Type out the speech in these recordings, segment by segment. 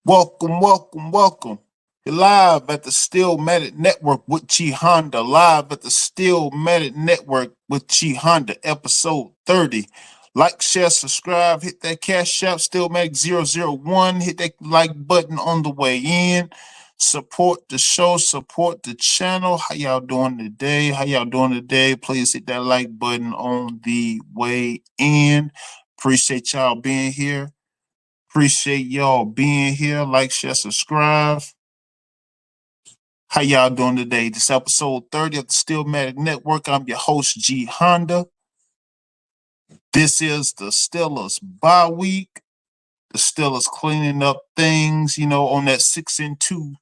Welcome, welcome, welcome. You're live at the Steelmatic Network with G Honda. Live at the Steelmatic Network with G Honda, episode 30. Like, share, subscribe, hit that cash app, Steelmatic001. Hit that like button on the way in. Support the show, support the channel. How y'all doing today? How y'all doing today? Please hit that like button on the way in. Appreciate y'all being here. Appreciate y'all being here. Like, share, subscribe. How y'all doing today? This episode 30 of the Steelmatic Network. I'm your host, G Honda. This is the Steelers bye week. The Steelers cleaning up things, on that 6-2,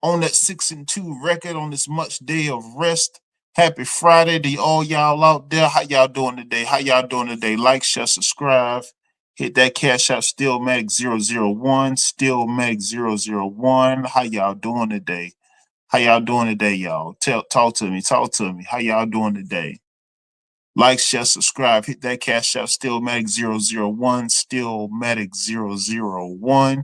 on that 6-2 record on this much day of rest. Happy Friday to all y'all out there. How y'all doing today? How y'all doing today? Like, share, subscribe. Hit that cash out, Steelmatic001, Steelmatic001. How y'all doing today? How y'all doing today, y'all? Talk to me. How y'all doing today? Like, share, subscribe. Hit that cash out, Steelmatic001, Steelmatic001.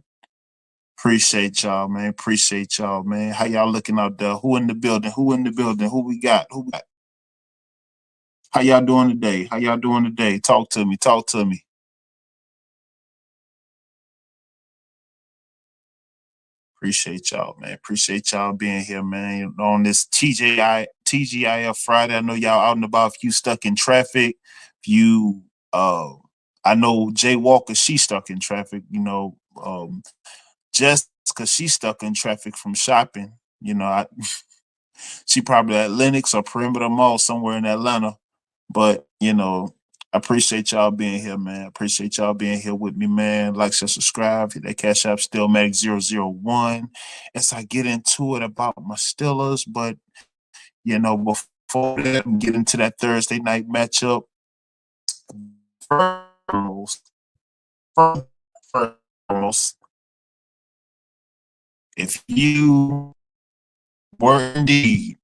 Appreciate y'all, man. Appreciate y'all, man. How y'all looking out there? Who in the building? Who in the building? Who we got? How y'all doing today? How y'all doing today? Talk to me. Talk to me. Appreciate y'all, man. Appreciate y'all being here, man. On this TGIF Friday. I know y'all out and about. If you stuck in traffic, if you I know Jay Walker, she's stuck in traffic, just because she's stuck in traffic from shopping. She probably at Lenox or Perimeter Mall somewhere in Atlanta. But, I appreciate y'all being here, man. Appreciate y'all being here with me, man. Like, share, subscribe. Hit that cash app, Steelmatic001. As I get into it about my Steelers, but, before that, I'm getting to that Thursday night matchup. First, if you were indeed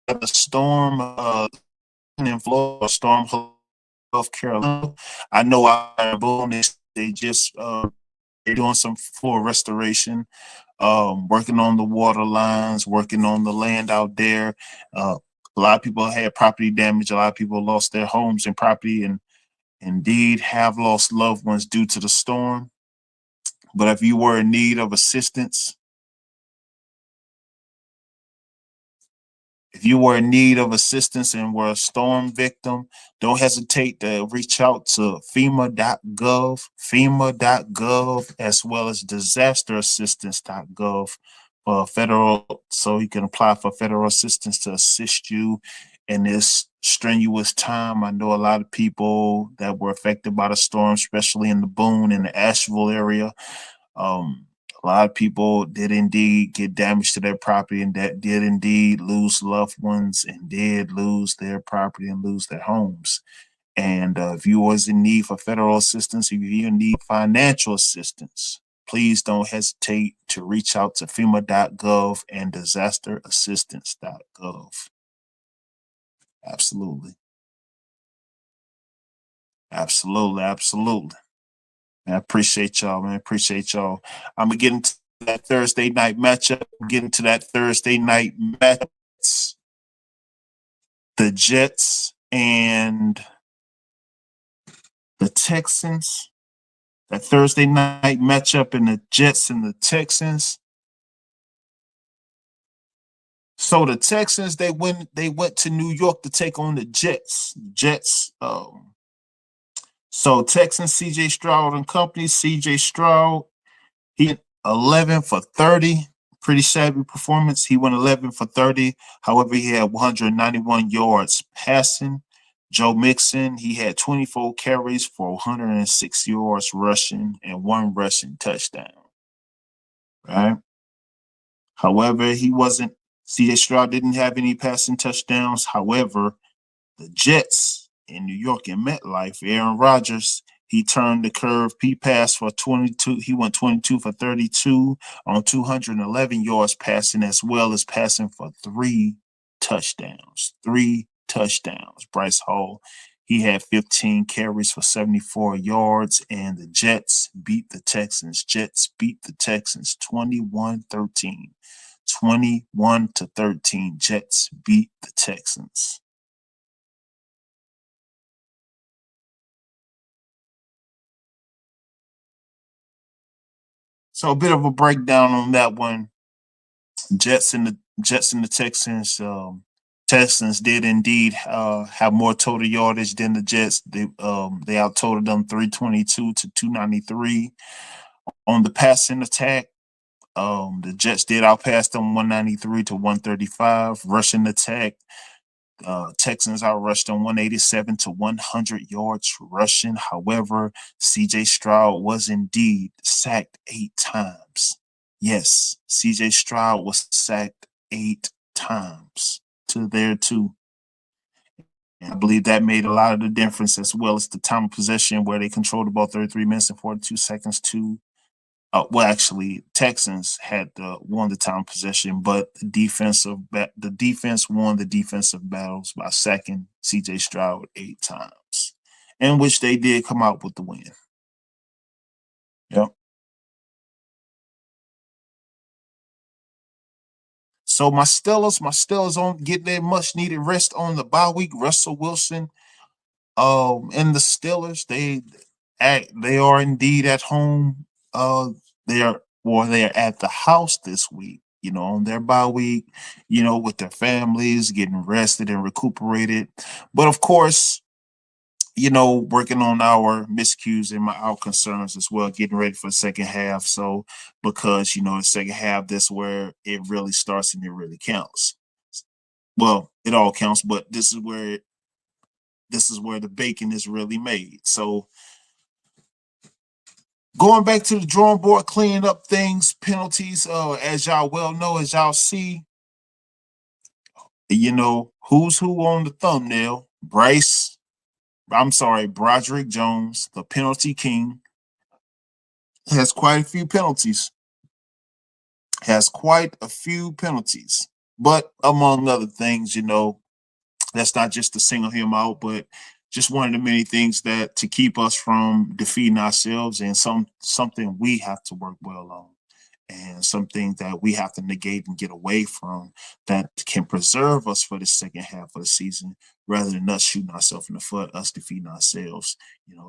a storm in Florida, storm North Carolina, I know they just they're doing some floor restoration, working on the water lines, working on the land out there. A lot of people had property damage. A lot of people lost their homes and property, and indeed have lost loved ones due to the storm. But if you were in need of assistance, and were a storm victim, don't hesitate to reach out to FEMA.gov, as well as disasterassistance.gov for so you can apply for federal assistance to assist you in this strenuous time. I know a lot of people that were affected by the storm, especially in the Boone and the Asheville area. A lot of people did indeed get damage to their property, and that did indeed lose loved ones, and did lose their property and lose their homes. And if you was in need for federal assistance, if you need financial assistance, please don't hesitate to reach out to FEMA.gov and disasterassistance.gov. Absolutely. Man, I appreciate y'all, man. Appreciate y'all. I'm gonna get into that Thursday night matchup. The Jets and the Texans. That Thursday night matchup in the Jets and the Texans. So the Texans, they went to New York to take on the Jets. So Texans, CJ Stroud and company. CJ Stroud, he went 11 for 30. Pretty shabby performance. He went 11 for 30. However, he had 191 yards passing. Joe Mixon, he had 24 carries for 106 yards rushing and one rushing touchdown. Right. However, he wasn't. CJ Stroud didn't have any passing touchdowns. However, the Jets in New York in MetLife, Aaron Rodgers, he turned the curve. He passed for 22. He went 22 for 32 on 211 yards passing, as well as passing for three touchdowns. Three touchdowns. Bryce Hall, he had 15 carries for 74 yards, and the Jets beat the Texans. Jets beat the Texans 21-13. 21-13. Jets beat the Texans. So a bit of a breakdown on that one. Jets and the Texans. Texans did indeed have more total yardage than the Jets. They out totaled them 322 to 293 on the passing attack. The Jets did outpass them 193 to 135. Rushing attack, Texans outrushed them 187 to 100 yards rushing. However, CJ Stroud was indeed sacked 8 times. Yes, CJ Stroud was sacked 8 times to their 2. And I believe that made a lot of the difference, as well as the time of possession where they controlled the ball 33 minutes and 42 seconds to well, actually, Texans had won the time possession, but the defense won the defensive battles by sacking C.J. Stroud 8 times, in which they did come out with the win. Yep. So my Steelers on getting their much needed rest on the bye week. Russell Wilson, and the Steelers, they are indeed at home. They are at the house this week, on their bye week, with their families, getting rested and recuperated. But of course, working on our miscues and our concerns as well, getting ready for the second half. So because the second half, that's where it really starts and it really counts. Well, it all counts, but this is where the bacon is really made. So going back to the drawing board, cleaning up things, penalties. As y'all well know, as y'all see, who's who on the thumbnail. Broderick Jones, the penalty king, has quite a few penalties. But among other things, that's not just to single him out, but just one of the many things that to keep us from defeating ourselves, and something we have to work well on, and something that we have to negate and get away from, that can preserve us for the second half of the season, rather than us shooting ourselves in the foot, us defeating ourselves,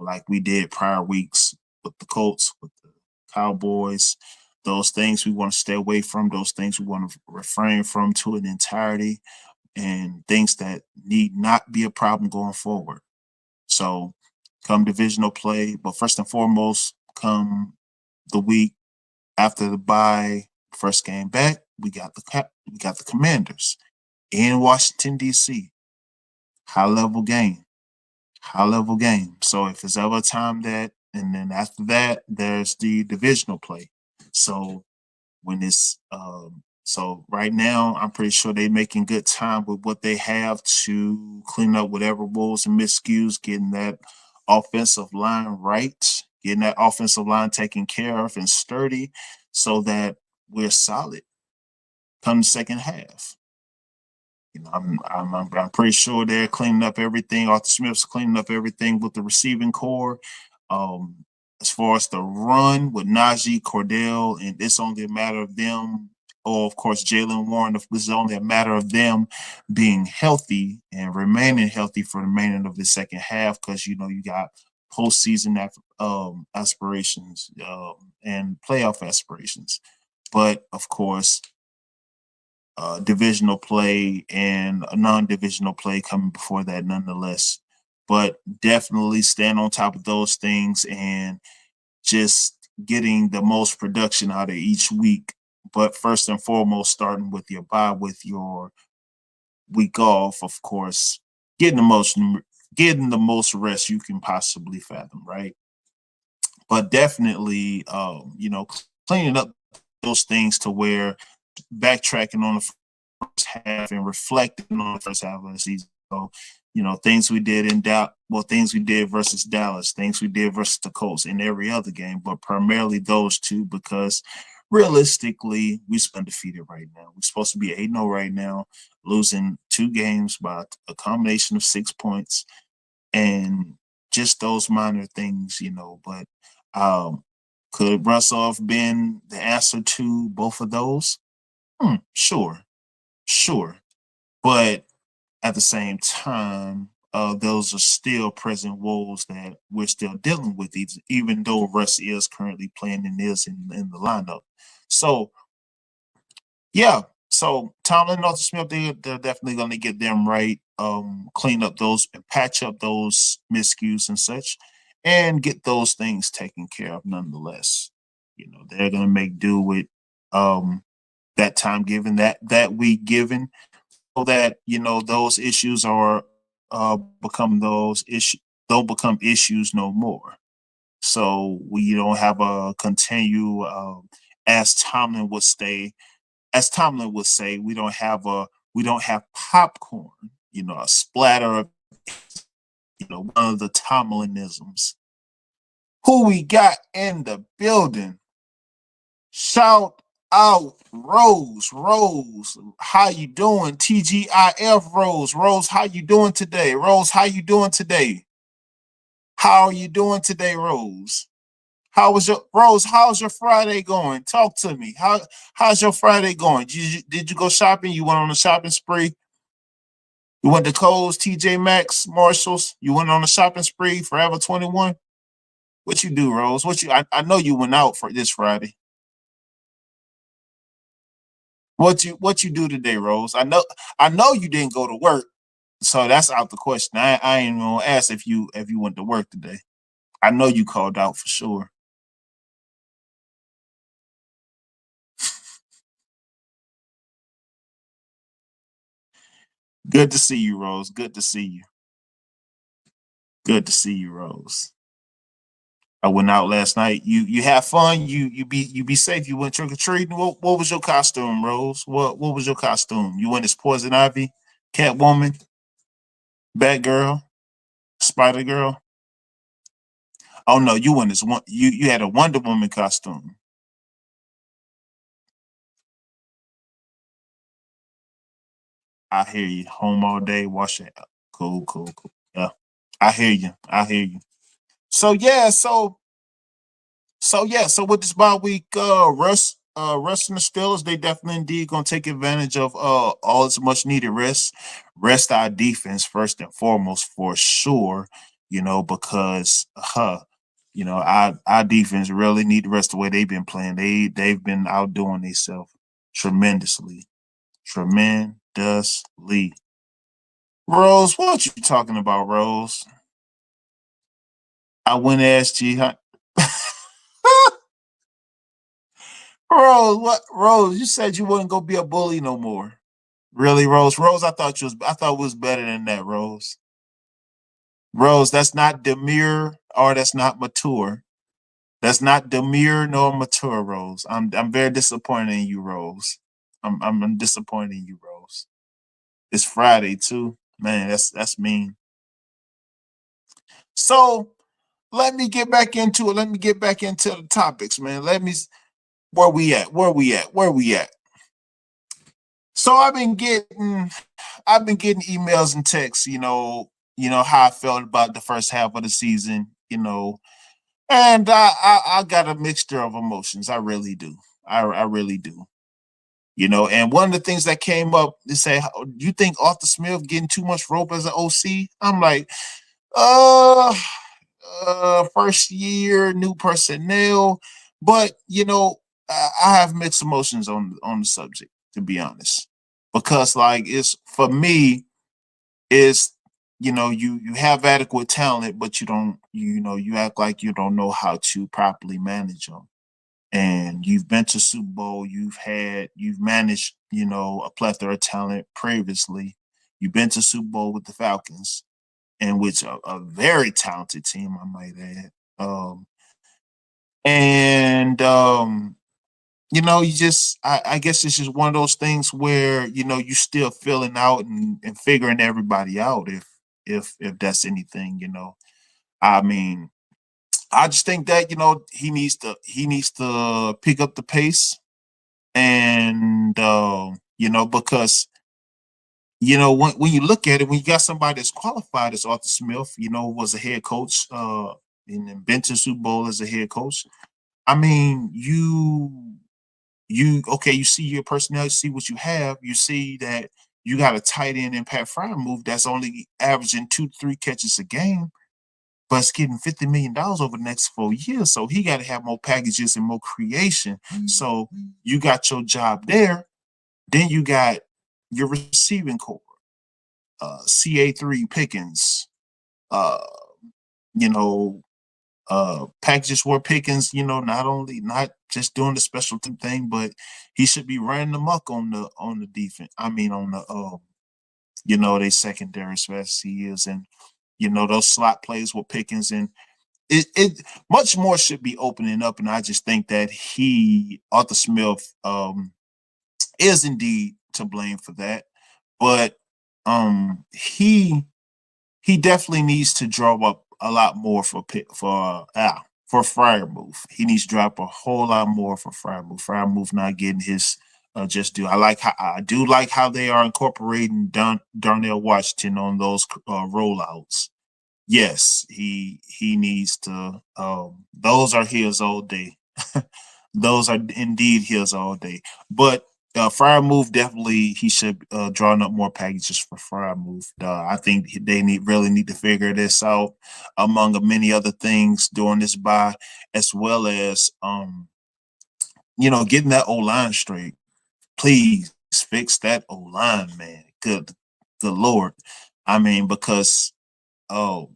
like we did prior weeks with the Colts, with the Cowboys. Those things we want to stay away from, those things we want to refrain from to an entirety, and things that need not be a problem going forward. So come divisional play, but first and foremost, come the week after the bye, first game back, we got the Commanders in Washington D.C. High level game, high level game. So if it's ever a time that, and then after that, there's the divisional play. So when it's so right now, I'm pretty sure they're making good time with what they have to clean up whatever woes and miscues, getting that offensive line right, getting that offensive line taken care of and sturdy, so that we're solid come the second half. I'm pretty sure they're cleaning up everything. Arthur Smith's cleaning up everything with the receiving core. As far as the run with Najee, Cordell, and it's only a matter of them, or of course Jalen Warren. This is only a matter of them being healthy and remaining healthy for the remainder of the second half, because you got postseason aspirations and playoff aspirations. But of course, divisional play and a non-divisional play coming before that nonetheless. But definitely stand on top of those things and just getting the most production out of each week. But first and foremost, starting with your bye, with your week off, of course, getting the most getting the most rest you can possibly fathom, right? But definitely, cleaning up those things to where backtracking on the first half and reflecting on the first half of the season. So, things we did things we did versus Dallas, things we did versus the Colts, and every other game, but primarily those two because realistically, we're undefeated right now. We're supposed to be 8-0 right now, losing 2 games by a combination of 6 points and just those minor things, But could Russell have been the answer to both of those? Sure, sure. But at the same time, those are still present woes that we're still dealing with, even though Russ is currently playing and is in the lineup. So, yeah. So Tomlin and Arthur Smith, they're definitely going to get them right, clean up those and patch up those miscues and such, and get those things taken care of nonetheless. They're going to make do with that time given, that week given, so that those issues are become those issues don't become issues no more. So we don't have a continue as Tomlin would stay as Tomlin would say, we don't have popcorn, a splatter of one of the Tomlinisms. Who we got in the building? Shout out Rose. Rose, how you doing? TGIF Rose. Rose, how you doing today? Rose, how you doing today? How are you doing today, Rose? How was your Rose? How's your Friday going? Talk to me. How's your Friday going? Did you go shopping? You went on a shopping spree? You went to Kohl's, TJ Maxx, Marshalls. You went on a shopping spree, Forever 21. What you do, Rose? I know you went out for this Friday. What you do today, Rose? I know you didn't go to work, so that's out the question. I ain't gonna ask if you went to work today. I know you called out for sure. Good to see you, Rose. Good to see you. Good to see you, Rose. I went out last night. You have fun. You be safe. You went trick or treating. What was your costume, Rose? What was your costume? You went as Poison Ivy, Catwoman, Batgirl, Spider Girl. Oh no, you went as one. You had a Wonder Woman costume. I hear you. Home all day. Wash it. Cool, cool, cool. Yeah, I hear you. I hear you. So yeah, so with this bye week, Russ and the Steelers, they definitely indeed gonna take advantage of all this much needed rest. Rest our defense first and foremost for sure, because our defense really need the rest the way they've been playing. They've been outdoing themselves tremendously. Tremendously. Rose, what you talking about, Rose? I went to SG. Rose, what? Rose, you said you wouldn't go be a bully no more. Really, Rose? Rose, I thought it was better than that, Rose. Rose, that's not demure or that's not mature. That's not demure nor mature, Rose. I'm very disappointed in you, Rose. I'm disappointed in you, Rose. It's Friday too. Man, that's mean. So let me get back into it. Let me get back into the topics, man. Where we at? Where we at? Where we at? So I've been getting emails and texts, how I felt about the first half of the season, and I got a mixture of emotions. I really do. I really do. And one of the things that came up, they say, "Do you think Arthur Smith getting too much rope as an OC?" I'm like, uh, first year, new personnel, but I have mixed emotions on the subject, to be honest. because like it's for me is you have adequate talent, but you don't you act like you don't know how to properly manage them. And you've been to Super Bowl, you've managed a plethora of talent previously. You've been to Super Bowl with the Falcons, and which a very talented team, I might add. And you just I guess it's just one of those things where you still filling out and figuring everybody out if that's anything. I mean, I just think that he needs to pick up the pace, and because when you look at it, when you got somebody that's qualified as Arthur Smith, was a head coach, and then been to Super Bowl as a head coach. I mean, you okay, you see your personnel, you see what you have, you see that you got a tight end in Pat Fryermuth that's only averaging 2 to 3 catches a game, but it's getting $50 million over the next 4 years. So he got to have more packages and more creation. So you got your job there. Then you got your receiving core, CA3 Pickens, uh, you know, packages where Pickens, not just doing the special team thing, but he should be running the muck on the defense. I mean, on the they secondary as fast as he is, and those slot plays with Pickens, and it much more should be opening up. And I just think that Arthur Smith, is indeed to blame for that, but he definitely needs to draw up a lot more for Fryermuth. He needs to drop a whole lot more for Fryermuth. Fryermuth not getting his just due. I do like how they are incorporating Darnell Washington on those rollouts. Yes, he needs to. Those are his all day. Those are indeed his all day. But Fryermuth, definitely he should drawing up more packages for Fryermuth. I think they really need to figure this out, among many other things during this bye, as well as getting that O line straight. Please fix that O line, man. Good Lord. I mean, because oh,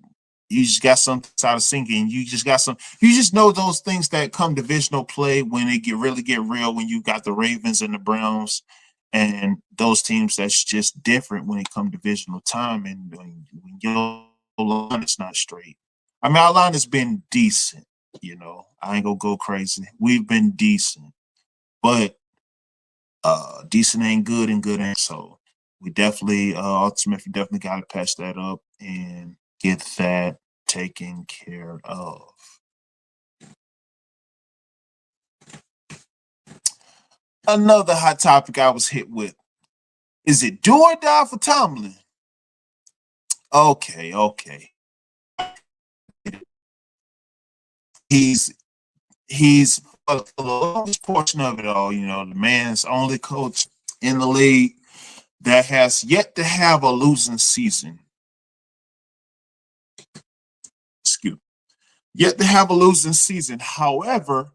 you just got something out of sinking. You just know those things that come divisional play when it get real, when you got the Ravens and the Browns and those teams that's just different when it come divisional time, and when your line is not straight. I mean, our line has been decent, I ain't gonna go crazy. We've been decent, but decent ain't good and good ain't. So we definitely ultimately definitely got to patch that up and get that taken care of. Another hot topic I was hit with: is it do or die for Tomlin? Okay. He's for the longest portion of it all. The man's only coach in the league that has yet to have a losing season. Excuse me. Yet to have a losing season. However,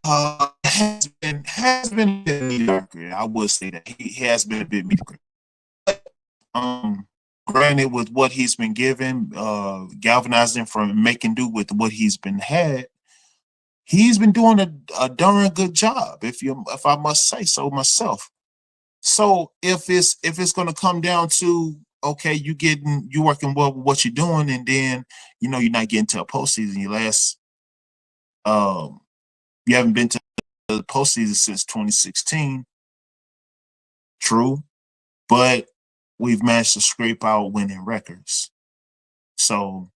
has been a bit mediocre. I would say that he has been a bit mediocre. Um, Granted, with what he's been given, galvanizing from making do with what he's been had, he's been doing a darn good job. If I must say so myself. So if it's going to come down to, okay, you working well with what you're doing, and then you're not getting to a postseason. Um you haven't been to the postseason since 2016. True, but we've managed to scrape out winning records. So,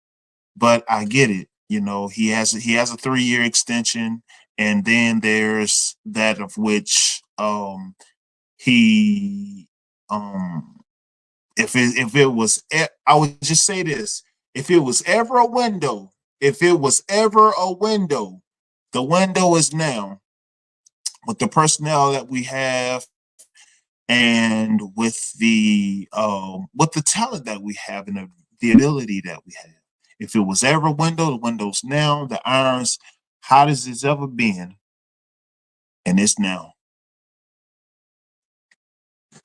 but I get it. He has a 3-year extension, and then there's that of which he if it was I would just say this: if it was ever a window, the window is now, with the personnel that we have and with the talent that we have and the ability that we have. If it was ever a window, the window's now. The iron's hot as it's ever been, and it's now.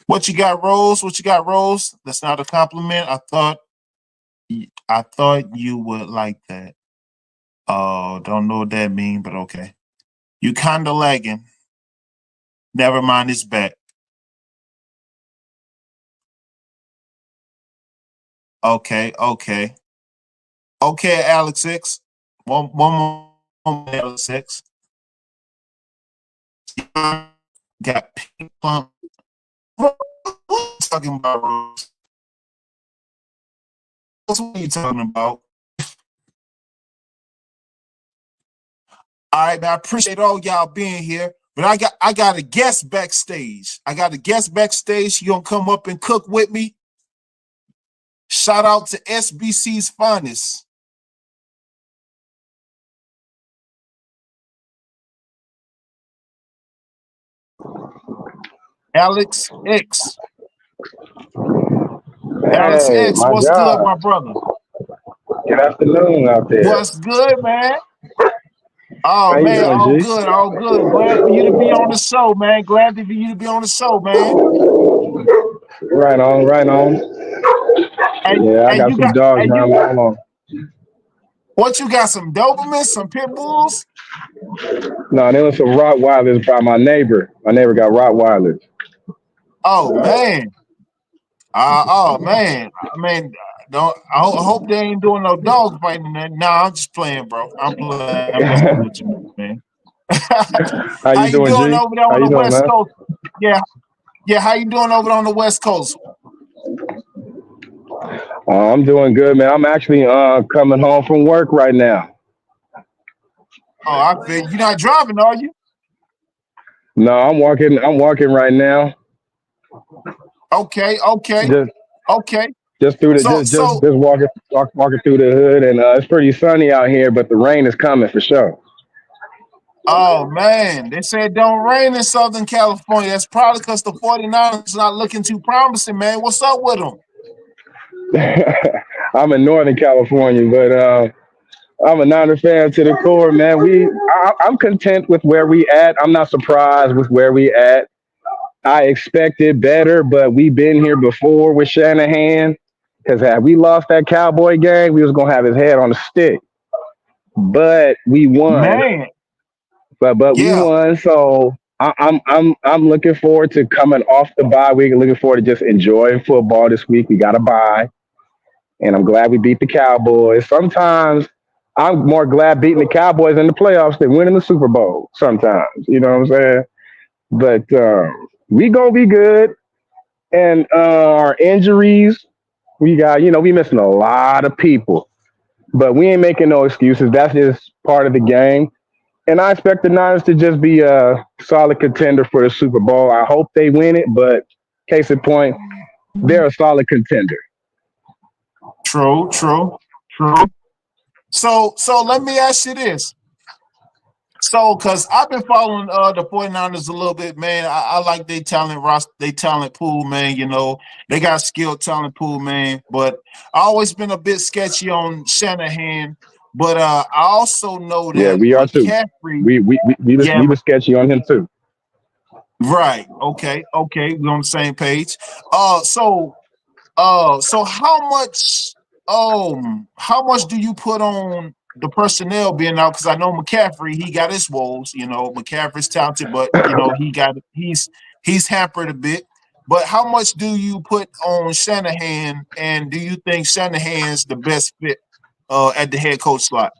What you got, Rose? What you got, Rose? That's not a compliment. I thought you would like that. Oh, don't know what that mean, but okay. You kind of lagging. Never mind, it's back. Okay, okay. Okay, Alex X. One more, Alex X. Got pink pump. What are you talking about, Rose? What are you talking about? All right, man. I appreciate all y'all being here. But I got a guest backstage. I got a guest backstage. She gonna come up and cook with me. Shout out to SBC's finest. Alex X. Alex Hey, X, my what's good, God. my brother? Good afternoon out there. What's good, man? Oh How you man, doing, all G? good, all good. Glad for you to be on the show, man. Glad for you to be on the show, man. Right on, right on. And Yeah, I and got you some got dogs and around you my home. what you got? Some Dobermans, some pit bulls? No, there was some Rottweilers by my neighbor. My neighbor got Rottweilers. Oh man. Oh man. I mean, don't I hope they ain't doing no dog fighting. Nah, I'm just playing, bro. I'm playing. I'm messing with you, man. How How you you doing, doing G? over there How on you the doing, West man? Coast? Yeah, yeah. How you doing over there on the West Coast? I'm doing good, man. I'm actually coming home from work right now. Oh, I feel you're not driving, are you? No, I'm walking. I'm walking right now. Okay, okay, Just okay. just through the So, so, just walking through the hood, and it's pretty sunny out here, but the rain is coming for sure. oh man, they said it don't rain in Southern California. That's probably because the 49ers not looking too promising, man. What's up with them? I'm in Northern California, but I'm a Niner fan to the core, man. I'm content with where we at. I'm not surprised with where we at. I expected better, but we've been here before with Shanahan. Because had we lost that Cowboy game, we was gonna have his head on a stick. But we won. Man, But we yeah, won. So I'm looking forward to coming off the bye week and looking forward to just enjoying football this week. We got a bye, and I'm glad we beat the Cowboys. Sometimes I'm more glad beating the Cowboys in the playoffs than winning the Super Bowl. Sometimes, you know what I'm saying? But we gonna be good. And our injuries, we got, we missing a lot of people, but we ain't making no excuses. That's just part of the game. And I expect the Niners to just be a solid contender for the Super Bowl. I hope they win it, but case in point, they're a solid contender. true, true, true. So let me ask you this. So, because I've been following the 49ers a little bit, man. I like their talent roster, they talent pool, man. You know, they got skilled talent pool, man. But I always been a bit sketchy on Shanahan. But I also know Yeah, that we are too. McCaffrey, yeah, We were sketchy on him too. right. Okay, okay, we're on the same page. So so how much do you put on the personnel being out? Because I know McCaffrey, he got his woes. You know, McCaffrey's talented, but you know he's hampered a bit. But how much do you put on Shanahan, and do you think Shanahan's the best fit at the head coach slot?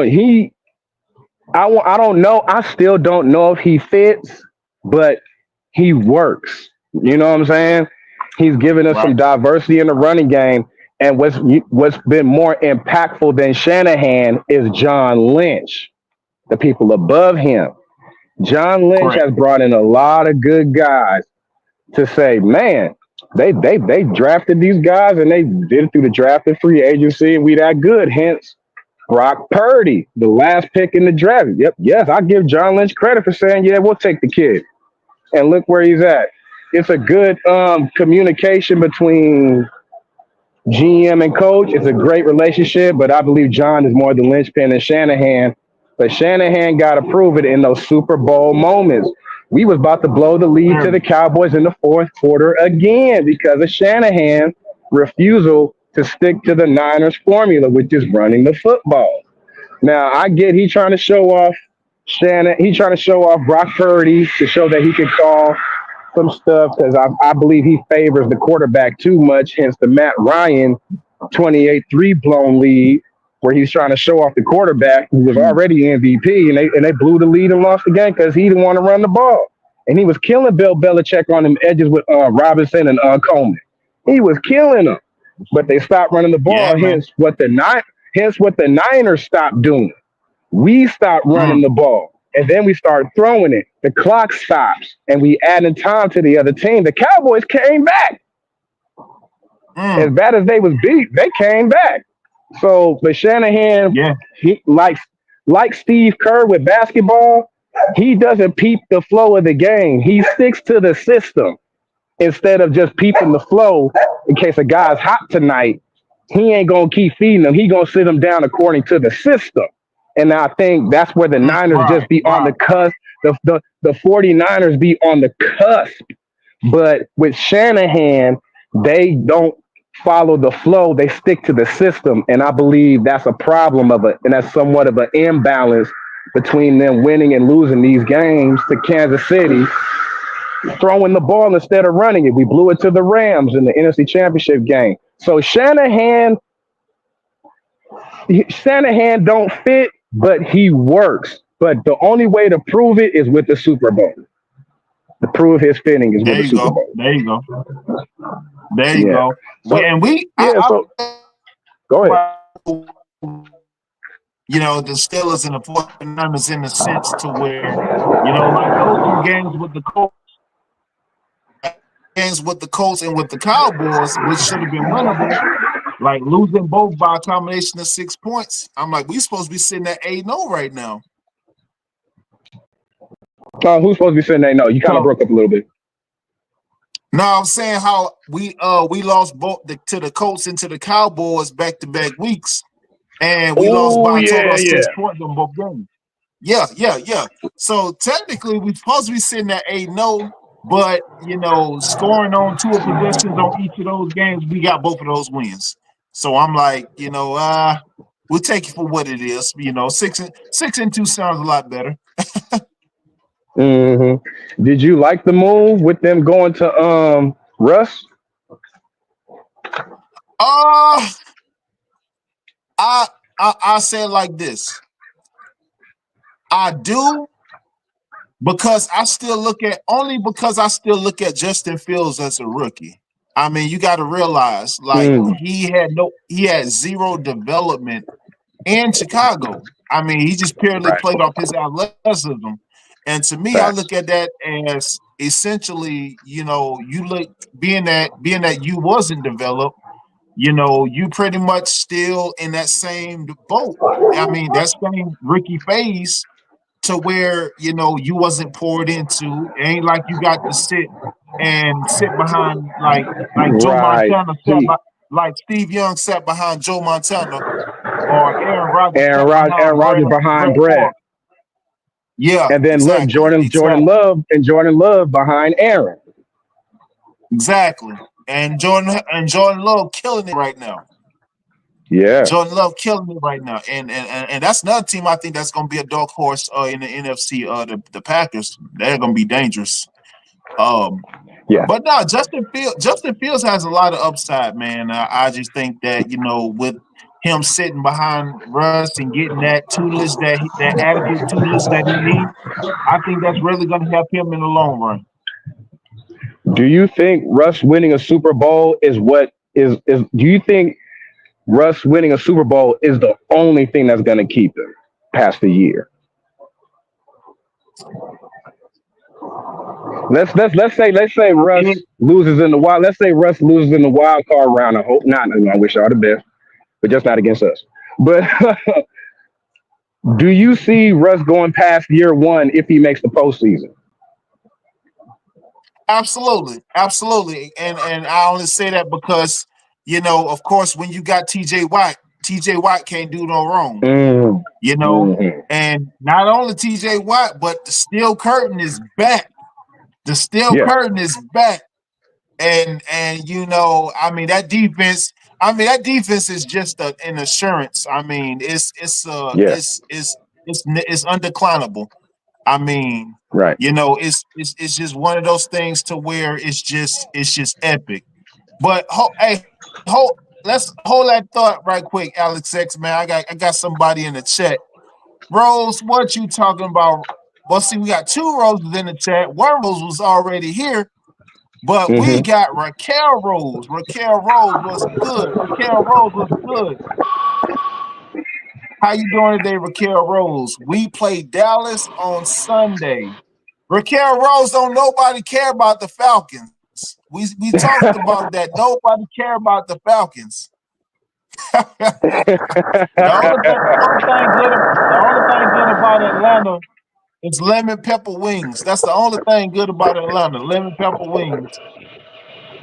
He I don't know. I still don't know if he fits, but he works. You know what I'm saying? He's given us Right, some diversity in the running game. And what's been more impactful than Shanahan is John Lynch, the people above him. John Lynch correct. has brought in a lot of good guys to say, man, they drafted these guys and they did it through the draft and free agency, and we that good. Hence, Brock Purdy, the last pick in the draft. Yep, yes, I give John Lynch credit for saying, yeah, we'll take the kid. And look where he's at. It's a good communication between GM and coach. It's a great relationship, but I believe John is more the linchpin than Shanahan. But Shanahan got to prove it in those Super Bowl moments. We was about to blow the lead to the Cowboys in the fourth quarter again because of Shanahan's refusal to stick to the Niners formula, which is running the football. Now I get he trying to show off he trying to show off Brock Purdy to show that he can call some stuff because I believe he favors the quarterback too much, hence the Matt Ryan 28-3 blown lead where he's trying to show off the quarterback who was already MVP and they blew the lead and lost the game because he didn't want to run the ball. And he was killing Bill Belichick on them edges with Robinson and Coleman. He was killing them. But they stopped running the ball, hence what the Niners stopped doing. We stopped running the ball. And then we started throwing it. The clock stops, and we adding time to the other team. The Cowboys came back. As bad as they was beat, they came back. So, but Shanahan, he like Steve Kerr with basketball, he doesn't peep the flow of the game. He sticks to the system instead of just peeping the flow in case a guy's hot tonight. He ain't going to keep feeding them. He going to sit them down according to the system. And I think that's where the Niners just be on the cusp. The 49ers be on the cusp. But with Shanahan, they don't follow the flow. They stick to the system. And I believe that's a problem and that's somewhat of an imbalance between them winning and losing these games to Kansas City, throwing the ball instead of running it. We blew it to the Rams in the NFC Championship game. So Shanahan don't fit, but he works. But the only way to prove it is with the Super Bowl. To prove his fitting is with the Super Bowl. There you go. There you go. So, and go ahead. You know, the Steelers and the 49ers in the sense to where, you know, like those two games with the Colts and with the Cowboys, which should have been winnable, like losing both by a combination of 6 points. I'm like, we supposed to be sitting at 8-0 right now. Who's supposed to be sitting there? No, you kind of broke up a little bit. No, I'm saying how we lost both to the Colts and to the Cowboys back-to-back weeks, and we lost by a total of 6 points on both games. Yeah. So technically, we're supposed to be sitting at 8-0, but you know, scoring on 2 possessions on each of those games, we got both of those wins. So I'm like, you know, we'll take it for what it is. You know, 6-2 sounds a lot better. Did you like the move with them going to Russ? I say it like this. I do because I still look at Justin Fields as a rookie. I mean, you got to realize, like he had zero development in Chicago. I mean, he just purely played off his athleticism. And to me, I look at that as essentially, you know, being that you wasn't developed, you know, you pretty much still in that same boat. I mean, that same rookie phase to where, you know, you wasn't poured into. It ain't like you got to sit behind like Joe Montana, like Steve Young sat behind Joe Montana, or Aaron Rodgers behind Brett. Yeah, and then exactly. Look, Jordan Love behind Aaron. Exactly, and Jordan Love killing it right now. Yeah, Jordan Love killing it right now, and that's another team I think that's going to be a dark horse in the NFC. The Packers, they're going to be dangerous. But no, Justin Fields has a lot of upside, man. I just think that, you know, with him sitting behind Russ and getting that tutelage, that adequate tutelage that he needs, I think that's really going to help him in the long run. Do you think Russ winning a Super Bowl is do you think Russ winning a Super Bowl is the only thing that's going to keep him past the year? Let's say Russ loses in the wild. Let's say Russ loses in the wild card round. I hope not. I wish y'all the best, but just not against us. But do you see Russ going past year one if he makes the postseason? Absolutely. And I only say that because, you know, of course, when you got TJ Watt can't do no wrong. You know, and not only TJ Watt, but the steel curtain is back. The steel Yeah. curtain is back. And you know, I mean that defense. I mean that defense is just an assurance. I mean Yeah. it's undeclinable. I mean, Right. you know, it's just one of those things to where it's just epic. But let's hold that thought right quick, Alex X, man. I got somebody in the chat. Rose, what you talking about? Well, see, we got two Roses in the chat. One Rose was already here. But we Mm-hmm. got Raquel Rose. Raquel Rose was good. Raquel Rose was good. How you doing today, Raquel Rose? We play Dallas on Sunday. Raquel Rose, don't nobody care about the Falcons. We talked about that. Nobody care about the Falcons. The only thing good about Atlanta is lemon pepper wings. That's the only thing good about Atlanta. Lemon pepper wings.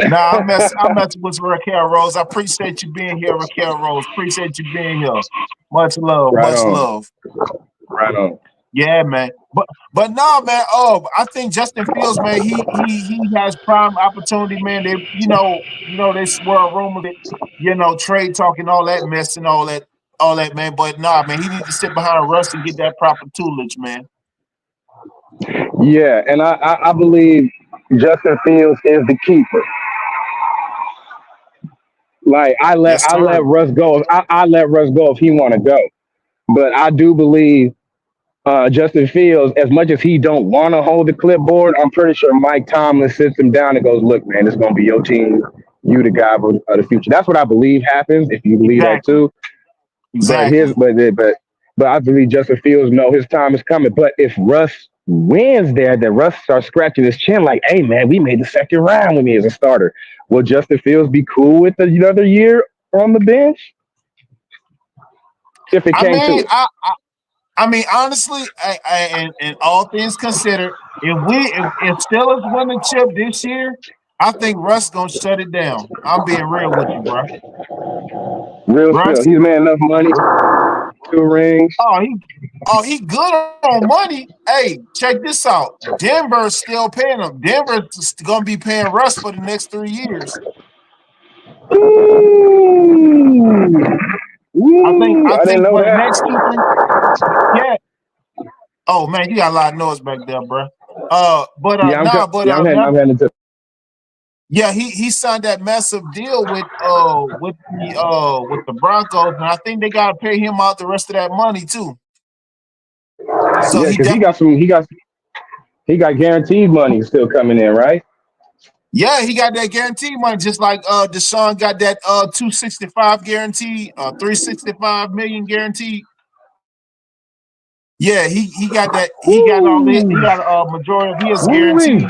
Nah, I'm messing with Raquel Rose. I appreciate you being here, Raquel Rose. Appreciate you being here. Much love, Right much on. love. Right on. Yeah, man. But no, man. I think Justin Fields, man. He has prime opportunity, man. They they swirl rumors, trade talk and all that mess and all that, man. But nah, man. He needs to sit behind Russ and get that proper tutelage, man. Yeah, and I believe Justin Fields is the keeper. Like Yes, I sir. let Russ go. I let Russ go if he want to go. But I do believe Justin Fields, as much as he don't want to hold the clipboard, I'm pretty sure Mike Tomlin sits him down and goes, "Look, man, it's going to be your team. You the guy of the future." That's what I believe happens. If you believe that Exactly. too, but his Exactly. but I believe Justin Fields know his time is coming. But if Russ wins there, then Russ starts scratching his chin like, "Hey, man, we made the second round with me as a starter." Will Justin Fields be cool with another year on the bench if it I came to mean, it? I mean, honestly, and all things considered, if Steelers win the chip this year, I think Russ gonna shut it down. I'm being real with you, bro. Real spill. Russ, He's made enough money, 2 rings. oh he good on money. Hey, check this out. Denver's still paying him. Denver's gonna be paying Russ for the next 3 years. Ooh. Ooh, I I didn't think know for the that. next 2, 3. Yeah. Oh man, you got a lot of noise back there, bro. Yeah, I'm heading. Now. I'm heading to. Yeah, he signed that massive deal with the Broncos, and I think they gotta pay him out the rest of that money too. So Yeah, he because he got definitely, some. He got guaranteed money still coming in, right? yeah, he got that guaranteed money, just like Deshaun got that 265 guarantee, 365 million guaranteed. Yeah, he got that. He Ooh. got a majority of his Ooh. guaranteed,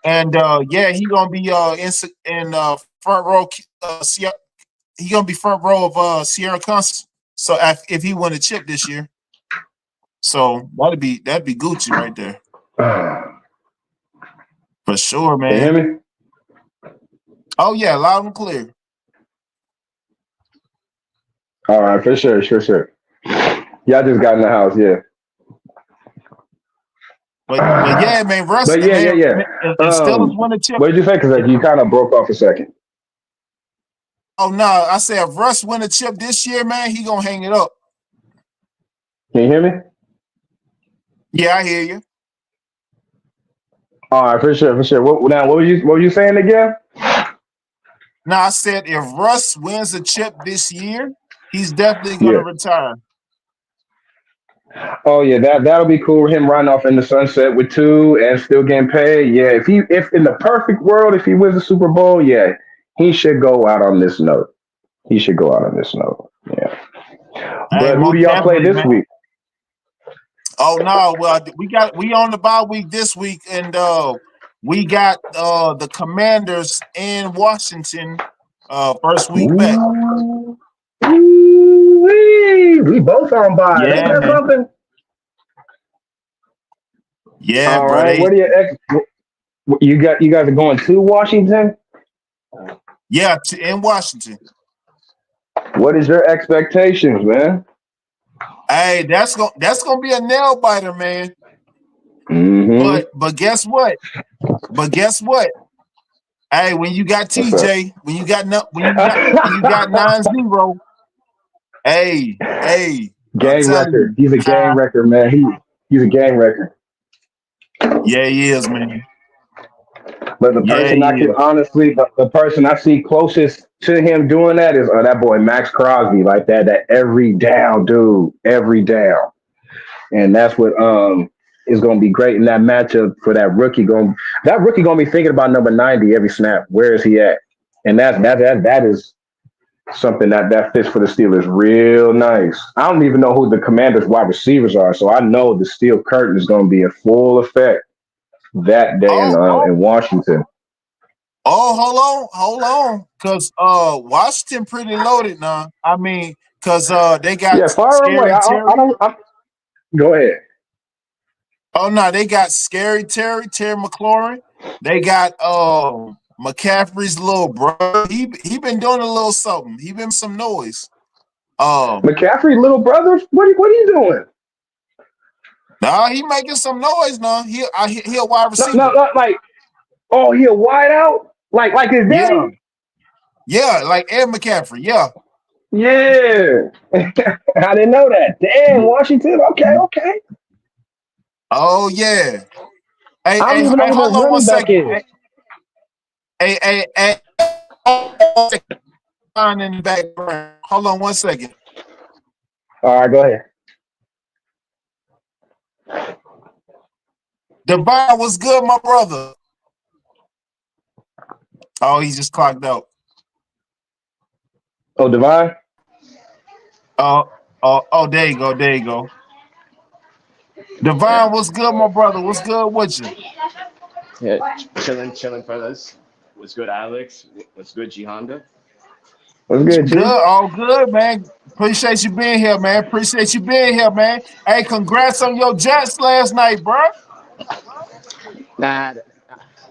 and yeah, he gonna be in front row. He gonna be front row of Sierra Constant. So if he win a chip this year, so that'd be Gucci right there Can for sure, you hear man. me? Oh yeah, loud and clear. All right, for sure, sure, sure. Yeah, I just got in the house. Yeah. But yeah, man, Russ, But yeah, yeah, man, yeah. if Steelers win a chip. What did you say? Because you kind of broke off a second. Oh no, I said if Russ win a chip this year, man, he gonna hang it up. Can you hear me? Yeah, I hear you. All right, for sure, for sure. What were you saying again? Now I said if Russ wins a chip this year, he's definitely gonna Yeah. retire. Oh yeah, that'll be cool. Him riding off in the sunset with two and still getting paid. Yeah, if in the perfect world, if he wins the Super Bowl, yeah, he should go out on this note. He should go out on this note. Yeah. Hey, But who do most y'all play definitely, this man. week? Oh no, well we on the bye week this week, and we got the Commanders in Washington first week back. Ooh, ooh-wee. We both on by. Ain't Yeah, that man. something? Yeah, All bro. right. What do you you guys are going to Washington? In Washington. What is your expectations, man? Hey, that's gonna be a nail biter, man. Mm-hmm. But guess what? But guess what? Hey, when you got What's up? TJ, when you got 9-0, hey, I'm Game telling record. you, He's a game record, man. He's a game record. yeah, he is, man. But the Yeah, person I he could is. honestly, the person I see closest to him doing that is that boy Max Crosby, like that every down dude, every down, and that's what is going to be great in that matchup for that rookie. That rookie going to be thinking about number 90 every snap. Where is he at? And that is something that fits for the Steelers real nice. I don't even know who the Commanders' wide receivers are, so I know the steel curtain is going to be in full effect that day Oh, in Washington. hold on, cause Washington pretty loaded now. I mean, cause they got Yeah, fire away. Scary I Terry. don't. Go ahead. Oh no, they got Scary Terry McLaurin. They got McCaffrey's little brother. He been doing a little something. He been some noise. Um, McCaffrey, little brother. What are you doing? nah, he making some noise now. He a wide No, no, receiver. not like. Oh, he a wide out, like his Yeah, daddy. yeah, like Ed McCaffrey. Yeah. Yeah, I didn't know that. Damn, Washington. Okay, okay. Oh yeah. I don't even know Hey, who their hold on one running back second. is. Hey, in the background. Hold on one second. All right, go ahead. Devon was good, my brother. Oh, he just clocked out. Oh, Divine. There you go. There you go. Devon, what's good, my brother? What's good with you? Yeah, chilling, fellas. What's good, Alex? What's good, Honda? What's good, Good, G? all good, man. Appreciate you being here, man. Appreciate you being here, man. Hey, congrats on your Jets last night, bro. Nah,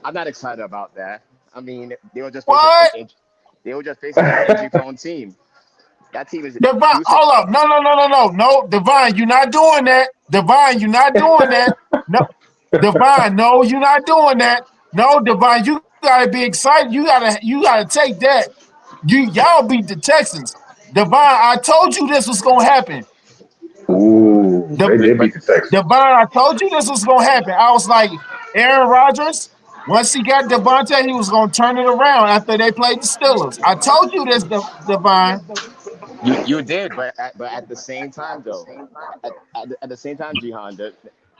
I'm not excited about that. I mean, they were just facing What? they were just facing an injury-prone team. That team is Divine, Houston. hold up. No. Divine, you're not doing that. Divine, you're not doing that. No, Divine, no, you're not doing that. No, Divine, you gotta be excited. You gotta take that. Y'all beat the Texans. Divine, I told you this was gonna happen. Ooh, The, they did But beat the Texans. Divine, I told you this was gonna happen. I was like, Aaron Rodgers, once he got Devontae, he was gonna turn it around after they played the Steelers. I told you this, Divine. you did, but at the same time though, at the same time,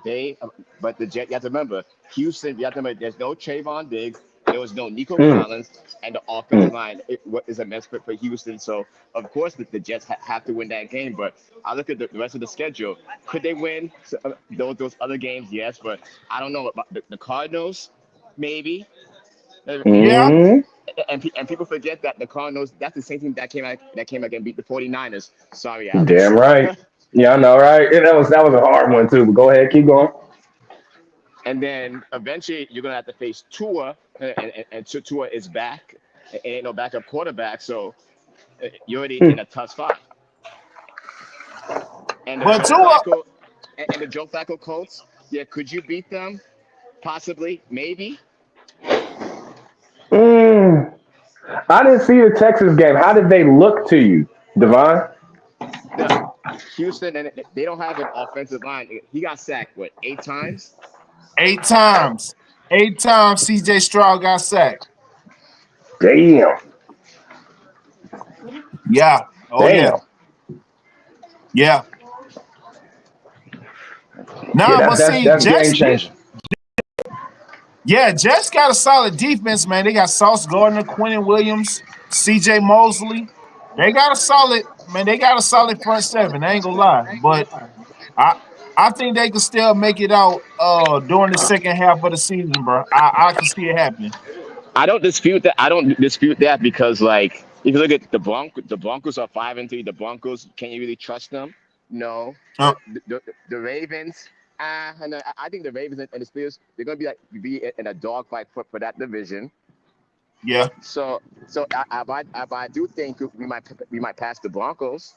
they but the Jet. You have to remember, Houston. You have to remember, there's no Trayvon Diggs. There was no Nico Mm, Collins, and the offensive mm. line is a mess for Houston. So of course the Jets have to win that game. But I look at the rest of the schedule. Could they win those other games? Yes, but I don't know about the Cardinals. Maybe. Yeah. Mm. And people forget that the Cardinals, that's the same team that came back and beat the 49ers. Sorry, Alex. Damn right. Yeah, I know, right? Yeah, that was a hard one too. But go ahead, keep going. And then eventually you're gonna have to face Tua, and Tua is back. It ain't no backup quarterback, so you're already in Mm. a tough spot. And the But Joe Tua, Flacco and the Joe Flacco Colts, yeah, could you beat them? Possibly, maybe. Mm. I didn't see the Texas game. How did they look to you, Devon? The Houston, and they don't have an offensive line. He got sacked what, 8 times? 8 times. 8 times CJ Stroud got sacked. Damn. Yeah. Oh yeah. Damn. Yeah. Yeah, Nah, but see, that's game changing. Jets got a solid defense, man. They got Sauce Gardner, Quentin Williams, CJ Mosley. They got a solid, man. They got a solid front seven. I ain't gonna lie. But I I think they can still make it out during the second half of the season, bro. I can see it happening. I don't dispute that. I don't dispute that because, like, if you look at the Broncos are 5-3. The Broncos, can you really trust them? No. Uh, The Ravens, and I think the Ravens and the Steelers, they're gonna be in a dogfight for that division. yeah. So I do think we might pass the Broncos.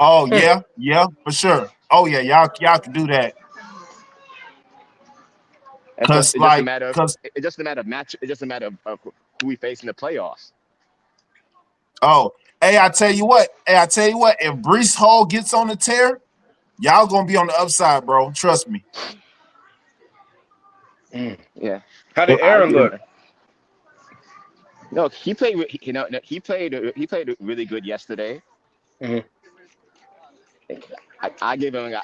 Oh yeah, yeah, for sure. Oh yeah, y'all can do that. And plus, Cause like, cause it's just a matter of match. It's just a matter of who we face in the playoffs. oh, hey, I tell you what. Hey, I tell you what. If Brees Hall gets on the tear, y'all gonna be on the upside, bro. Trust me. Yeah, How did If, I Aaron agree. if, look? No, he played. You know, no, he played really good yesterday. Mhm. I give him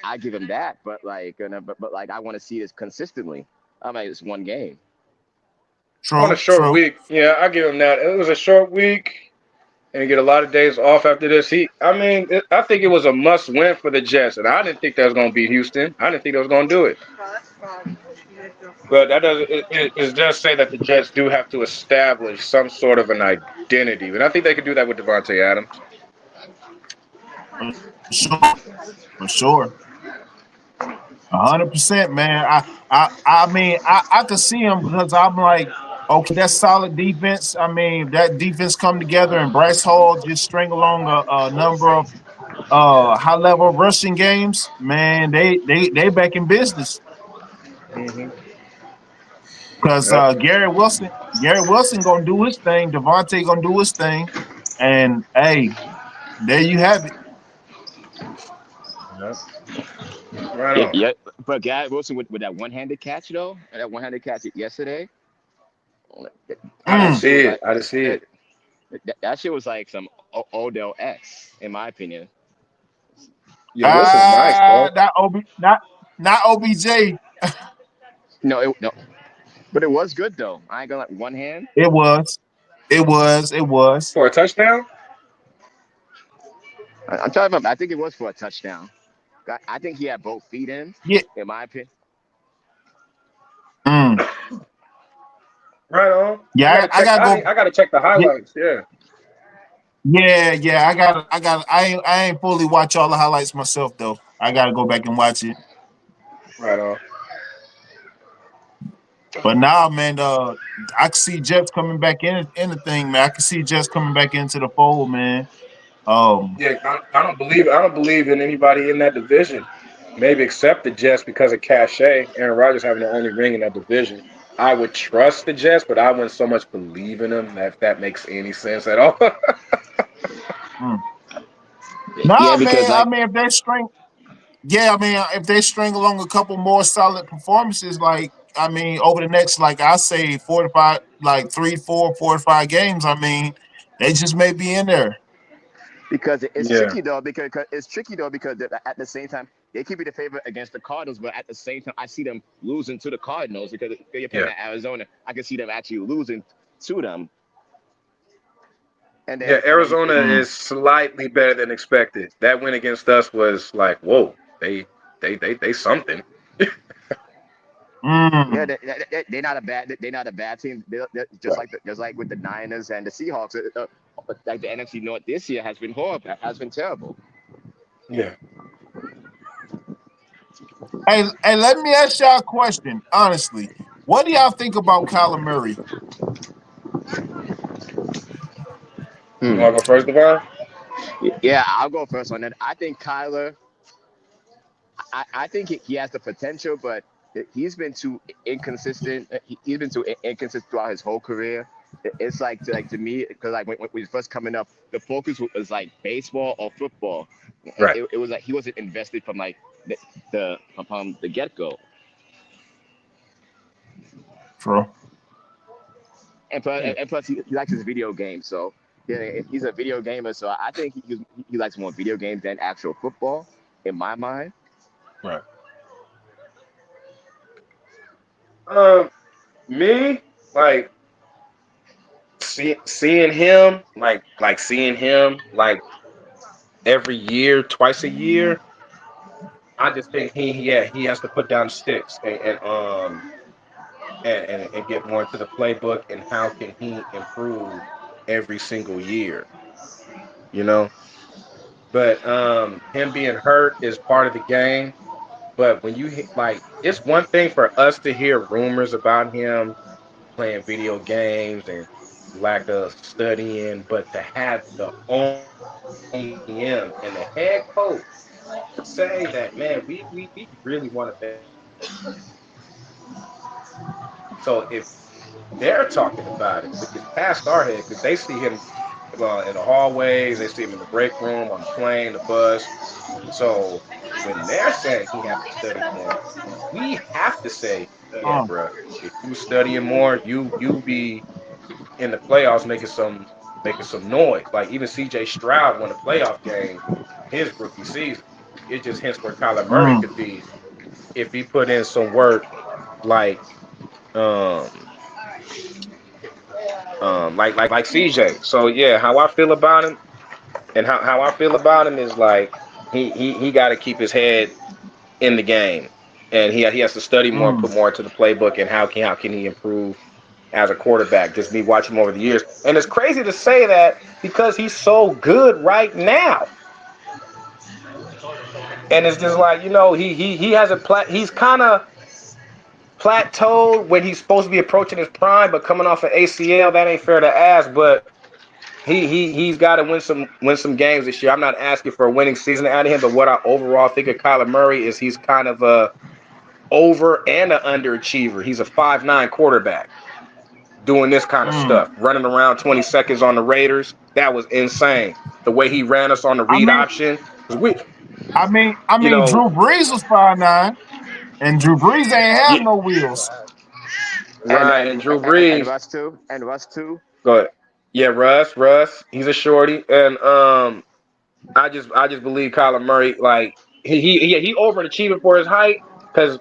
I give him that, but like but like I want to see this consistently. I mean, it's one game. On a true, short true. week, yeah, I give him that. It was a short week, and you get a lot of days off after this. I think it was a must win for the Jets, and I didn't think that was going to beat Houston. I didn't think they was going to do it. But that doesn't. It does say that the Jets do have to establish some sort of an identity, and I think they could do that with Devontae Adams. For sure. For sure. 100%, man. I mean, I could see him because I'm like, okay, that's solid defense. I mean, that defense come together and Bryce Hall just string along a number of high level rushing games. Man, they back in business Hmm. because Yep. Gary Wilson gonna do his thing. Devontae gonna do his thing, and hey, there you have it. Yep. Right Yeah, on. yeah. But Garrett Wilson with that one-handed catch though, and that one-handed catch yesterday, I didn't that Mm. shit see was it. like I didn't see that, it. that shit was like some Odell X, in my opinion. Yeah, Wilson's nice, bro. Not not OBJ. No, no, but it was good though. I ain't gonna like one hand. It was. It was. It was. For a touchdown? I'm talking about. I think it was for a touchdown. I think he had both feet Yeah. in my opinion. Mm. Right on. I Yeah. gotta I check. gotta go. I gotta check the Yeah. highlights. Yeah. Yeah. Yeah. I got. I ain't fully watch all the highlights myself though. I gotta go back and watch it. Right on. But now, man, I can see Jets coming back in the thing, man. I can see Jets coming back into the fold, man. Um. Yeah, I don't believe. I don't believe in anybody in that division. Maybe except the Jets because of cachet. Aaron Rodgers having the only ring in that division. I would trust the Jets, but I wouldn't so much believe in them if that makes any sense at all. Mm. Yeah, Nah, because man. I like mean, if they string, yeah, I mean, if they string along a couple more solid performances, like I mean, over the next, like I say, 4 to 5, like 3, 4, 4 to 5 games, I mean, they just may be in there. because it's Yeah, tricky though because at the same time they could be the favorite against the Cardinals, but at the same time I see them losing to the Cardinals because you're playing yeah, at Arizona. I can see them actually losing to them, and yeah. then Arizona Mm. is slightly better than expected. That win against us was like, whoa, they something. yeah, Mm. they're not a bad team. They're Right. just like with the Niners and the Seahawks. Like the NFC North this year has been horrible, has been terrible. Yeah. Hey, let me ask y'all a question, honestly. What do y'all think about Kyler Murray? You Hmm. want to go first, Devon? Yeah, I'll go first on that. I think Kyler. I think he has the potential, but he's been too inconsistent. He's been too inconsistent throughout his whole career. It's like to me because like when we first coming up, the focus was like baseball or football. Right. It was like he wasn't invested from like from the get go. True. Hmm. And plus he likes his video games. So yeah, he's a video gamer. So I think he likes more video games than actual football in my mind. Right. Um, me like seeing him seeing him like every year, twice a year. I just think he has to put down sticks and get more into the playbook and how can he improve every single year, you know? But him being hurt is part of the game. But when like it's one thing for us to hear rumors about him playing video games and lack of studying, but to have the OEM and the head coach say that, man, we really want to So if they're talking about it, which is past our head, because they see him in the hallways, they see him in the break room, on the plane, the bus. So when they're saying he has to study more, we have to say, yeah, Mm, bro, if you studying more, you be in the playoffs making some noise. Like even CJ Stroud won a playoff game his rookie season. It just hints where Kyler Murray mm, could be if he put in some work like um like CJ. So yeah, how I feel about him and how I feel about him is like he got to keep his head in the game, and he has to study more and mm, put more into the playbook. And how can he improve as a quarterback? Just me watching him over the years, and it's crazy to say that because he's so good right now, and it's just like he has he's kind of plateaued when he's supposed to be approaching his prime, but coming off an ACL, that ain't fair to ask, but. He's got to win some games this year. I'm not asking for a winning season out of him, but what I overall think of Kyler Murray is he's kind of a over and an underachiever. He's a 5'9" quarterback doing this kind of mm. stuff, running around 20 seconds on the Raiders. That was insane. The way he ran us on the I read mean, option, because we, I mean, you Drew Brees was 5'9", and Drew Brees ain't have yeah, no wheels. And right. And Drew Brees, Russ too. And Russ too. go ahead. Yeah, Russ, he's a shorty, and I just believe Kyler Murray, like he overachieving for his height, because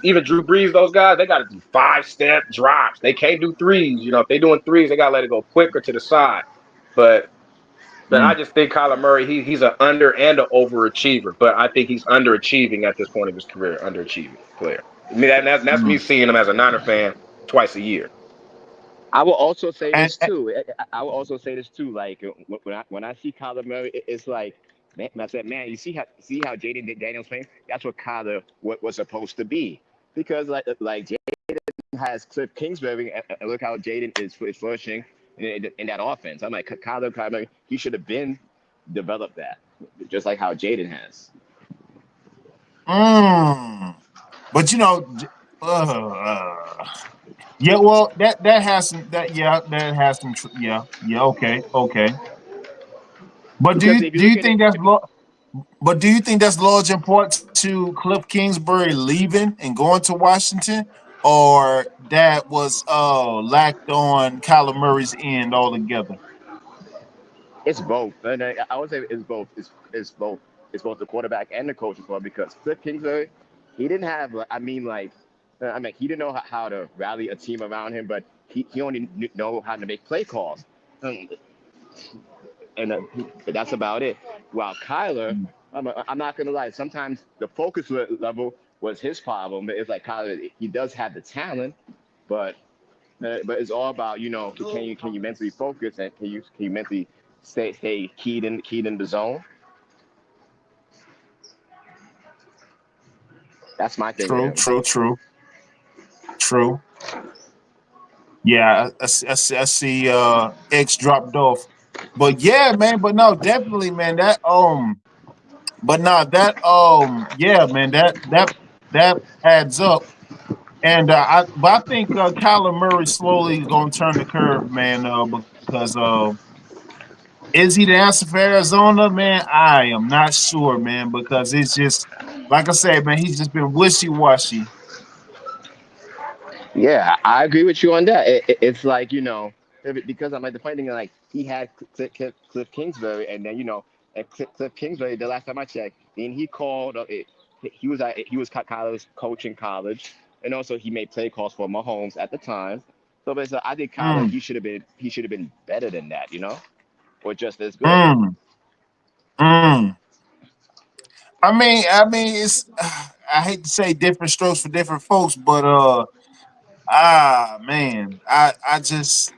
even Drew Brees, those guys, they got to do 5-step drops. They can't do threes. If they're doing threes, they got to let it go quicker to the side. But I Mm, just think Kyler Murray, he's an under and an overachiever. But I think he's underachieving at this point of his career, underachieving player. I mean, that's me mm. seeing him as a Niner fan twice a year. I will also say And, this too. I will also say this too. Like when I see Kyler Murray, it's like, man, I said, man, you see how Jaden Daniels playing? That's what Kyler was supposed to be. Because like Jaden has Cliff Kingsbury, and look how Jaden is flourishing in that offense. I'm like, Kyler Murray, he should have been developed that, just like how Jaden has. mm. But yeah. Well, that has some that has some yeah. Okay. But Because if you do look you at it, think but do you think that's large in part to Cliff Kingsbury leaving and going to Washington, or that was lacked on Kyler Murray's end altogether? it's both. And I would say it's both. It's both. It's both the quarterback and the coaching club because Cliff Kingsbury, he didn't have. I mean, he didn't know how to rally a team around him, but he only know how to make play calls, um, and but that's about it. While Kyler, I'm not gonna lie. Sometimes the focus level was his problem. It's like Kyler, he does have the talent, but but it's all about can you mentally focus and can you mentally stay keyed in the zone. That's my thing with True, him. true, true, true. Yeah, I see X dropped off. But yeah, man, but no, definitely, man, but no, yeah, man, that adds up. And I think Kyler Murray slowly is gonna turn the curve, man, because is he the answer for Arizona, man? I am not sure, man, because it's just like I said, man, he's just been wishy washy. Yeah, I agree with you on that. It's like because I'm like the funny thing like he had Cliff Kingsbury, and then and Cliff Kingsbury the last time I checked, then he called he was Kyler's coach in college, and also he made play calls for Mahomes at the time. So, but I think Kyler Mm, he should have been better than that, or just as good. mm, mm. It's I hate to say different strokes for different folks, but man, I just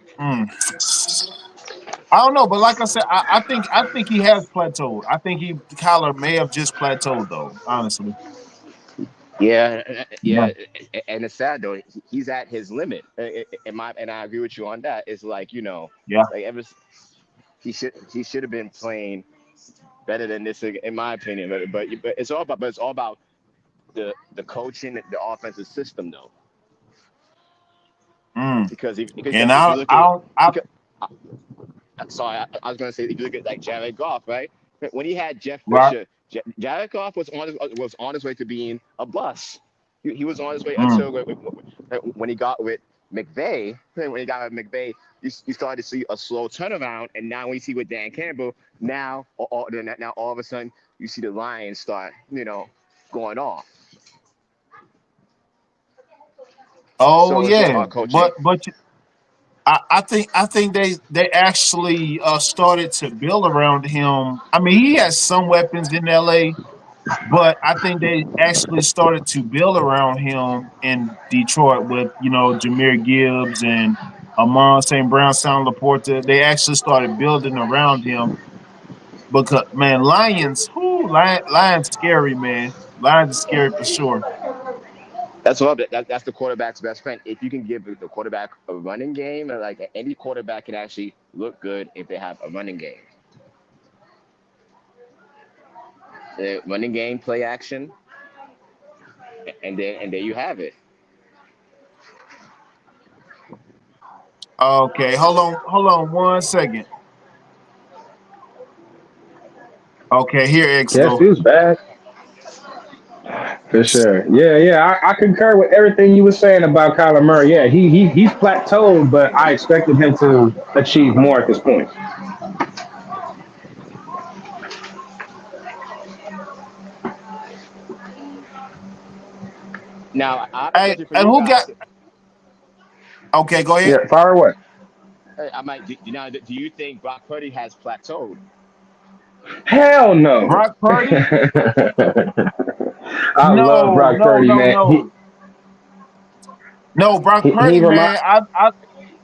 I don't know, but like I said, I think he has plateaued. I think Kyler may have just plateaued though, honestly. Yeah, Yeah, yeah, and it's sad though. He's at his limit. And I agree with you on that. It's like yeah. like he should have been playing better than this, in my opinion. But it's all about the coaching, the offensive system, though. Mm. because And if you look at I because sorry, I was gonna say if you look at like Jared Goff, right? When he had Jeff right. Fisher, Jared Goff was on his way to being a bust. He was on his way Mm. until when he got with McVay. When he got with McVay, you started to see a slow turnaround, and now when you see with Dan Campbell, now all of a sudden you see the Lions start, going off. Oh So it's just yeah, our coaching. I think they actually started to build around him. I mean, he has some weapons in LA, but I think they actually started to build around him in Detroit with Jameer Gibbs and Amon St. Brown, Sound Laporta. They actually started building around him because man, Lions scary man. Lions are scary for sure. That's the quarterback's best friend. If you can give the quarterback a running game, like any quarterback can actually look good if they have a running game. The running game, play action, and there you have it. Okay, hold on 1 second. Okay, here X Yes, go. he was bad for sure. Yeah. I concur with everything you were saying about Kyler Murray. Yeah, he's plateaued, but I expected him to achieve more at this point. Now, I have a Hey, question for and you who got? guys. Okay, go ahead. Yeah, fire away. Hey, do you think Brock Purdy has plateaued? Hell no. Brock Purdy? I love No, Brock no, Purdy, no, man. no, no. Brock He Purdy, remind. man.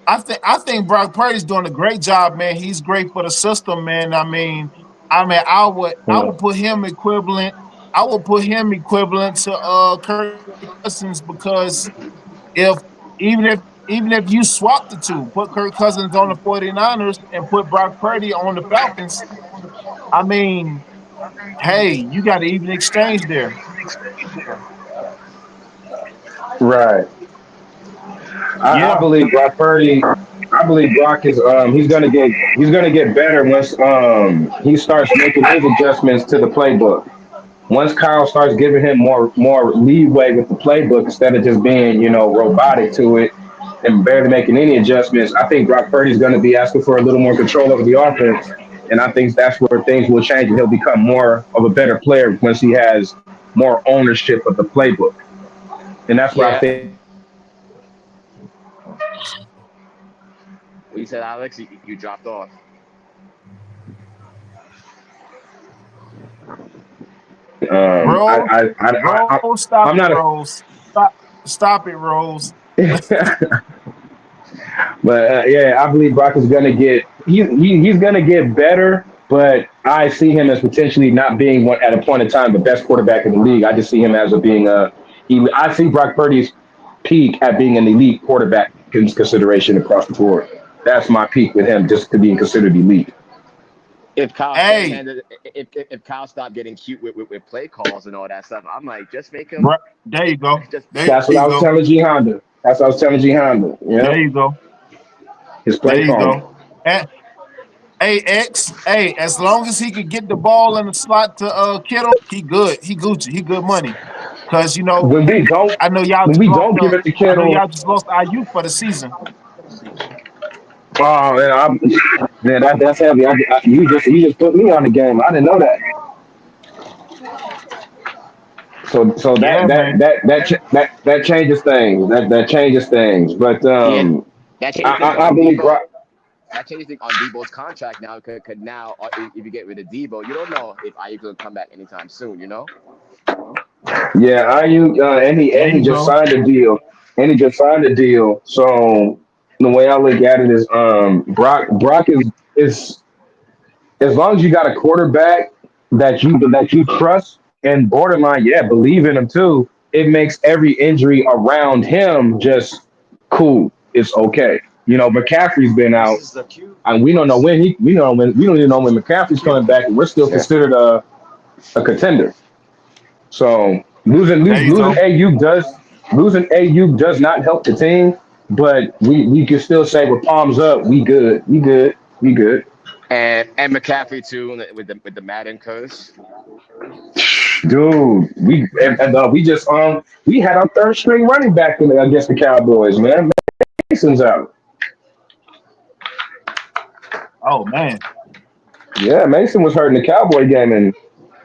I think Brock Purdy's doing a great job, man. He's great for the system, man. I mean, I would put him equivalent. I would put him equivalent to Kirk Cousins because if even if you swap the two, put Kirk Cousins on the 49ers and put Brock Purdy on the Falcons, I mean, hey, you got an even exchange there. Right. I Yeah. believe Brock Purdy. I believe Brock is he's gonna get better once he starts making his adjustments to the playbook. Once Kyle starts giving him more leeway with the playbook instead of just being robotic to it and barely making any adjustments, I think Brock Purdy is going to be asking for a little more control over the offense, and I think that's where things will change and he'll become more of a better player once he has more ownership of the playbook, and that's where I Yeah. think he'll be able to achieve more success. What you said, Alex? You dropped off. Rose, Rose, stop I'm it, not a Rose. Stop it, Rose. But yeah, I believe Brock is gonna get he's gonna get better, but I see him as potentially not being one at a point in time the best quarterback in the league. I just see him as a being I see Brock Purdy's peak at being an elite quarterback consideration across the board. That's my peak with him, just to being considered elite. If Kyle started Hey, handed, if Kyle stopped getting cute with play calls and all that stuff, I'm like, just make him, bro, there you go. just There That's what you I was go. telling G Honda. That's what I was telling G Honda. There Yeah, you go. his There play you calling. go. And, hey, X. Hey, as long as he could get the ball in the slot to Kittle, he good. He Gucci. He good money. Cause When we don't I know y'all when just we lost don't give it to I know Kittle, y'all just lost IU for the season. oh man, that's heavy. You just put me on the game. I didn't know that. So Yeah, man. that changes things. That changes things. But yeah, that changes things I on believe Debo. Brock. That changes things on Debo's contract now. Could now, if you get rid of Debo, you don't know if Ayuk will come back anytime soon. Yeah, There and he you just go. signed a deal. And he just signed a deal. So the way I look at it is, Brock is as long as you got a quarterback that you trust and borderline, yeah, believe in him too. It makes every injury around him just cool. It's okay. McCaffrey's been out, and we don't even know when McCaffrey's coming back, and we're still Yeah. considered a contender. So There you losing go. AU does not help the team, but we can still say with palms up, we good, we good, we good. And McCaffrey too with the Madden curse. Dude, we just we had our third string running back against the Cowboys, man. Mason's out. Oh man. Yeah, Mason was hurting the Cowboy game, and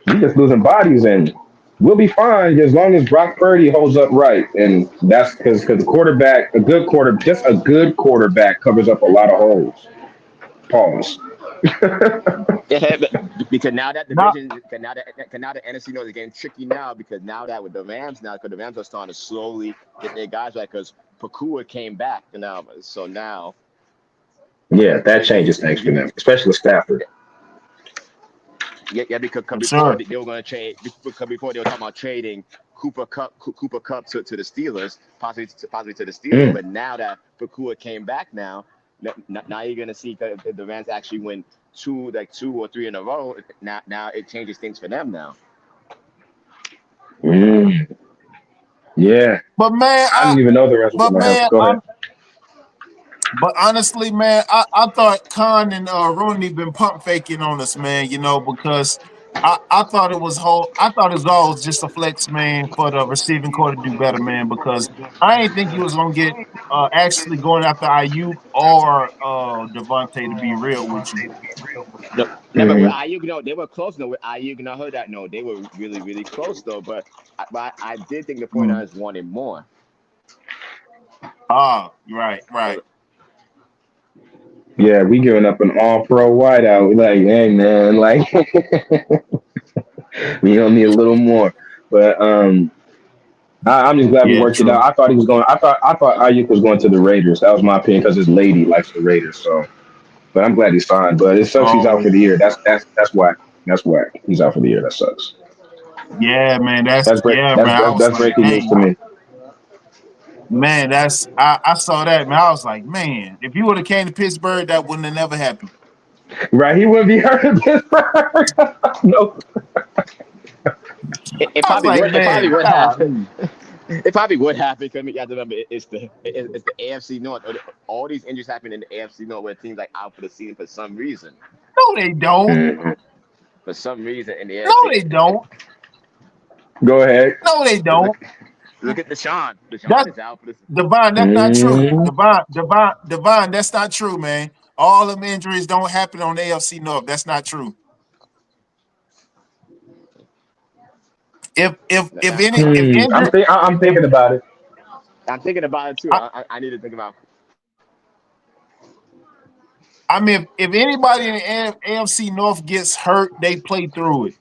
we just losing bodies, and we'll be fine as long as Brock Purdy holds up right. And that's because the quarterback, just a good quarterback covers up a lot of holes. Pause. Yeah, because now that Not division, now the NFC North is getting tricky now because now that with the Rams now, because the Rams are starting to slowly get their guys right because Pakua came back now, so now Yeah, that changes things for you, them, especially with Stafford. yeah, because for before sure. they were going to trade, because before they were talking about trading Cooper Cup to the Steelers, possibly to the Steelers, Mm. but now that Pakua came back now you're going to see if the Rams actually win two or three in a row. Now it changes things for them now. Mm. Yeah, But man, I didn't even know the rest of but the Rams. man, Go ahead. but honestly, man, I thought Khan and Rooney been pump faking on us, man. Because I thought I thought it was all just a flex, man, for the receiving core to do better, man. Because I ain't think you was gonna get actually going after Ayuk or Devontae, to be real with you. No, never with Hmm. Ayuk. No, they were close. No, with Ayuk, and I heard that. No, they were really, really close though. But I did think the Mm. 49ers wanted more. Ah, right, right. So Yeah, we giving up an all-pro wideout. We like, hey man, like we don't need a little more. But I'm just glad we Yeah, worked it out. true. I thought he was going. I thought Ayuk was going to the Raiders. That was my opinion because his lady likes the Raiders. So, but I'm glad he's fine. But it sucks he's out Oh, for the year. That's whack. That's whack. He's out for the year. That sucks. yeah, man. That's That's break. yeah, That's man. I that's, was that's like, breaking news to dang. me. Man, I saw that, man. I was like, man, if you would have came to Pittsburgh, that wouldn't have never happened. Right? He wouldn't be hurt in Pittsburgh. No. it I was probably like, would. It probably man, would happen. God. It probably would happen because you have to remember it's the AFC North. All these injuries happen in the AFC North where teams like out for the season for some reason. No, they don't. Mhm. For some reason in the No, AFC. they don't. Go ahead. No, they don't. Look at Deshaun. Deshaun That's is out for this. Divine. That's not true. Mhm. Divine. That's not true, man. All them injuries don't happen on the AFC North. That's not true. If any if injury I'm if thinking about it. I'm thinking about it too. I, I need to think about. I mean if anybody in the AFC North gets hurt, they play through it.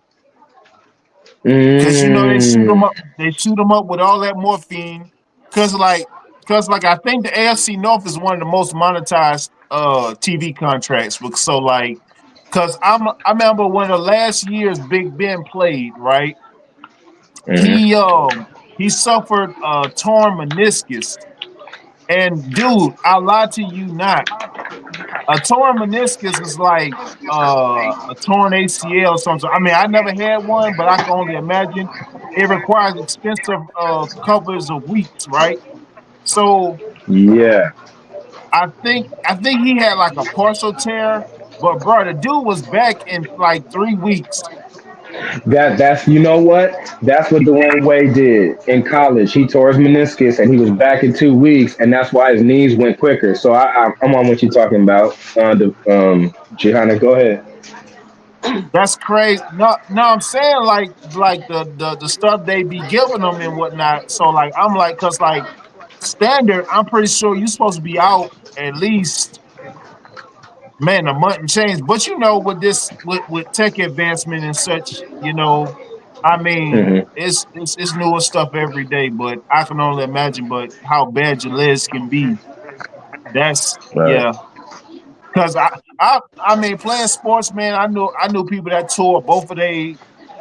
Cause they shoot them Mm. up. They shoot them up with all that morphine. Cause like, I think the AFC North is one of the most monetized TV contracts. So like, I remember when the last year's Big Ben played, right? Mhm. He suffered torn meniscus, and dude, I lie to you not. A torn meniscus is like a torn ACL or something. I mean, I never had one, but I can only imagine. It requires expensive covers of weeks, right? So Yeah. I think he had like a partial tear, but bro, the dude was back in like 3 weeks. That's you know what? That's what Dwayne Wade did in college. He tore his meniscus and he was back in 2 weeks, and that's why his knees went quicker. So I'm on what you're talking about. Gihanna, go ahead. That's crazy. No, no, I'm saying like the stuff they be giving them and whatnot. So like I'm like, cause like standard, I'm pretty sure you're supposed to be out at least, man, a month and change. But with this with tech advancement and such, I mean, Hmm. it's newer stuff every day. But I can only imagine, but how bad your legs can be. That's Right. yeah. Cause I mean playing sports, man, I knew people that tore both of they,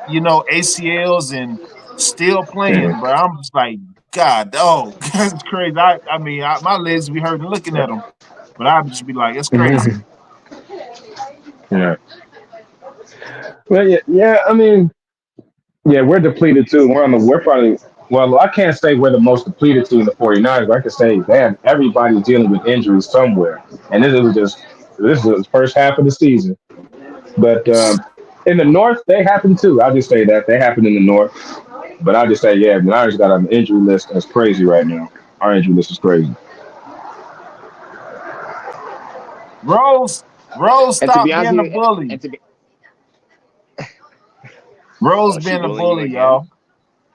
ACLs and still playing, Hmm. but I'm just like, God, oh, that's crazy. I mean, my legs be hurting looking at them, but I would just be like, it's crazy. Hmm. Yeah. Well, yeah, yeah. I mean, yeah, we're depleted too. We're probably Well, I can't say we're the most depleted team, the 49ers, but I can say that everybody's dealing with injuries somewhere. And this is the first half of the season. But in the North, they happen too. I'll just say that they happen in the North. But I'll just say, yeah, the Niners got an injury list that's crazy right now. Our injury list is crazy. Rose, And to be stop honest being a with you, bully. and to be, Rose she being a bullying you bully, again. y'all.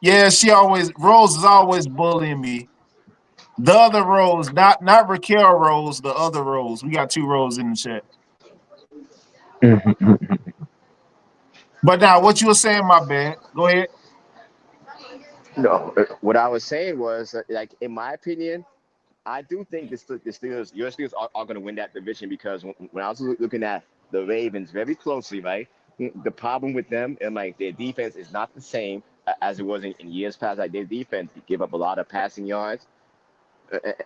Yeah, Rose is always bullying me. The other Rose, not Raquel Rose, the other Rose. We got two Rose in the chat. But now, what you were saying, my bad. Go ahead. No, what I was saying was like in my opinion, I do think the Steelers, your Steelers are going to win that division because when I was looking at the Ravens very closely, right, the problem with them and like their defense is not the same as it was in years past. Like their defense give up a lot of passing yards,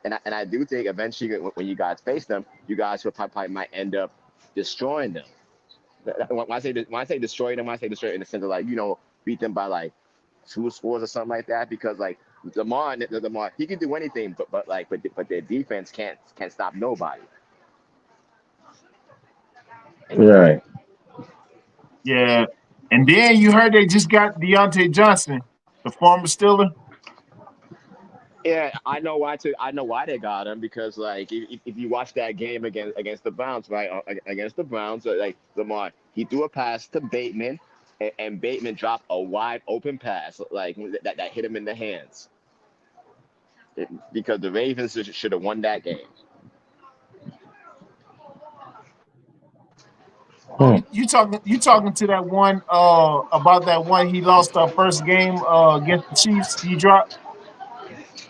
and I do think eventually when you guys face them, you guys will probably might end up destroying them. When I say destroy them, I say destroy in the sense of like beat them by like two scores or something like that because like Lamar he can do anything but their defense can't stop nobody. Right. Yeah. And then you heard they just got Deontay Johnson, the former Steeler. Yeah, I know why they got him because like if you watch that game against the Browns, right? Against the Browns, like Lamar, he threw a pass to Bateman, and Bateman dropped a wide open pass like that hit him in the hands. Because the Ravens should have won that game. Oh, you talking to that one about that one he lost our first game against the Chiefs. He dropped.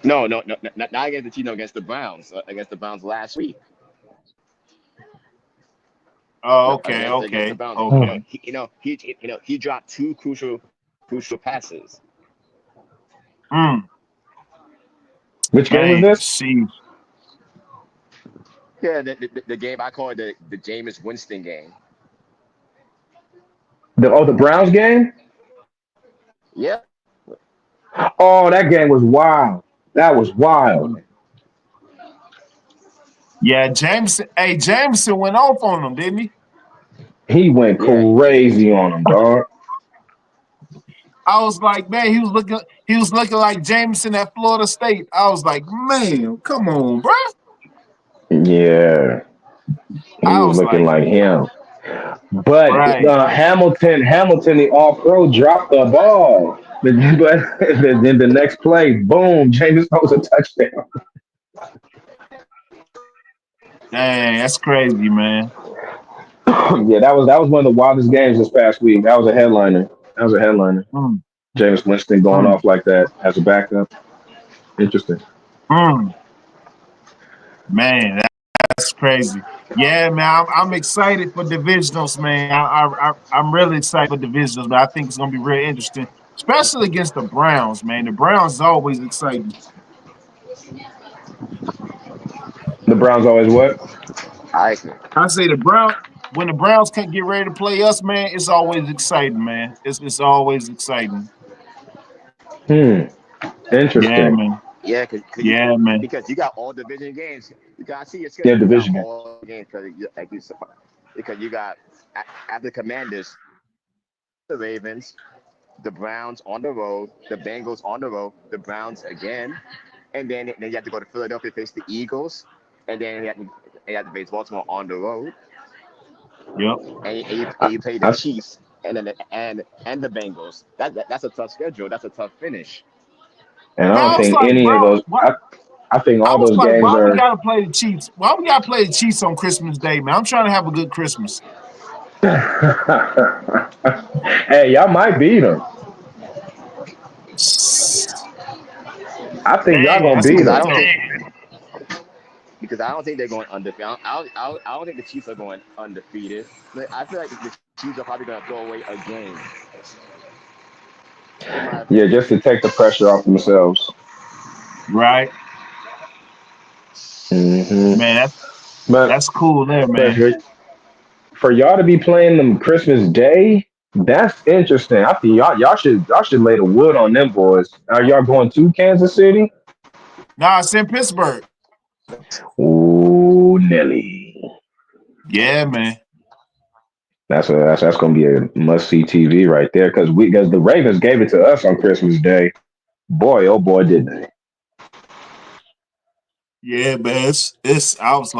No, not against the Chiefs, no, against the Browns last week. Oh, No, okay, against the okay, Browns. okay. He dropped two crucial passes. Mm, Which game was man, this? see, Yeah, the game I call it the Jameis Winston game. The Browns game? Yeah, Oh, that game was wild. That was wild. yeah, Jameson. Hey, Jameson went off on him, didn't he? He went yeah, he did. crazy on him, dog. I was like, man, he was looking like Jameson at Florida State. I was like, man, come on, bro. Yeah, he I was was looking like, like him. But right, Hamilton, the All Pro, dropped the ball. But then the next play, boom, James throws a touchdown. dang, that's crazy, man. Yeah, that was one of the wildest games this past week. That was a headliner. That was a headliner. Mm, James Winston going mm, off like that as a backup. Interesting. mm. Man, that's crazy. Yeah, man, I'm excited for divisionals, man. I'm really excited for divisionals, but I think it's gonna be real interesting, especially against the Browns, man. The Browns is always exciting. The Browns always what? I agree. I say when the Browns can't get ready to play us, man, it's always exciting, man. It's always exciting. Hmm. Yeah, Interesting. man. Yeah, Yeah, man. because you got all division games. You got to see your Yeah, schedule. You got division game. all games because you got after Commanders, the Ravens, the Browns on the road, the Bengals on the road, the Browns again, and then you have to go to Philadelphia face the Eagles, and then you have to face Baltimore on the road, Yep. and you play the I, Chiefs and the Bengals. That's a tough schedule. That's a tough finish. and I Man, don't I was think like, any of bro, those. what? I think I all was those like, games why we are. gotta play the Chiefs? Why we gotta play the Chiefs on Christmas Day, man? I'm trying to have a good Christmas. Hey, y'all might beat them. I think y'all Dang, gonna that's beat Because gonna be I them. don't tough. think because I don't think they're going undefeated. I don't think the Chiefs are going undefeated. I feel like the Chiefs are probably going to throw away a game, in my Yeah, opinion. just to take the pressure off themselves. Right, Hmm. man. But That's cool there, but man. for y'all to be playing them Christmas Day, That's interesting. I think y'all should lay the wood on them boys. Are y'all going to Kansas City? Nah, it's in Pittsburgh. Ooh, Nelly. Yeah, man. That's gonna be a must see TV right there because the Ravens gave it to us on Christmas Day. Boy, oh boy, did they! Yeah, man. It's. I was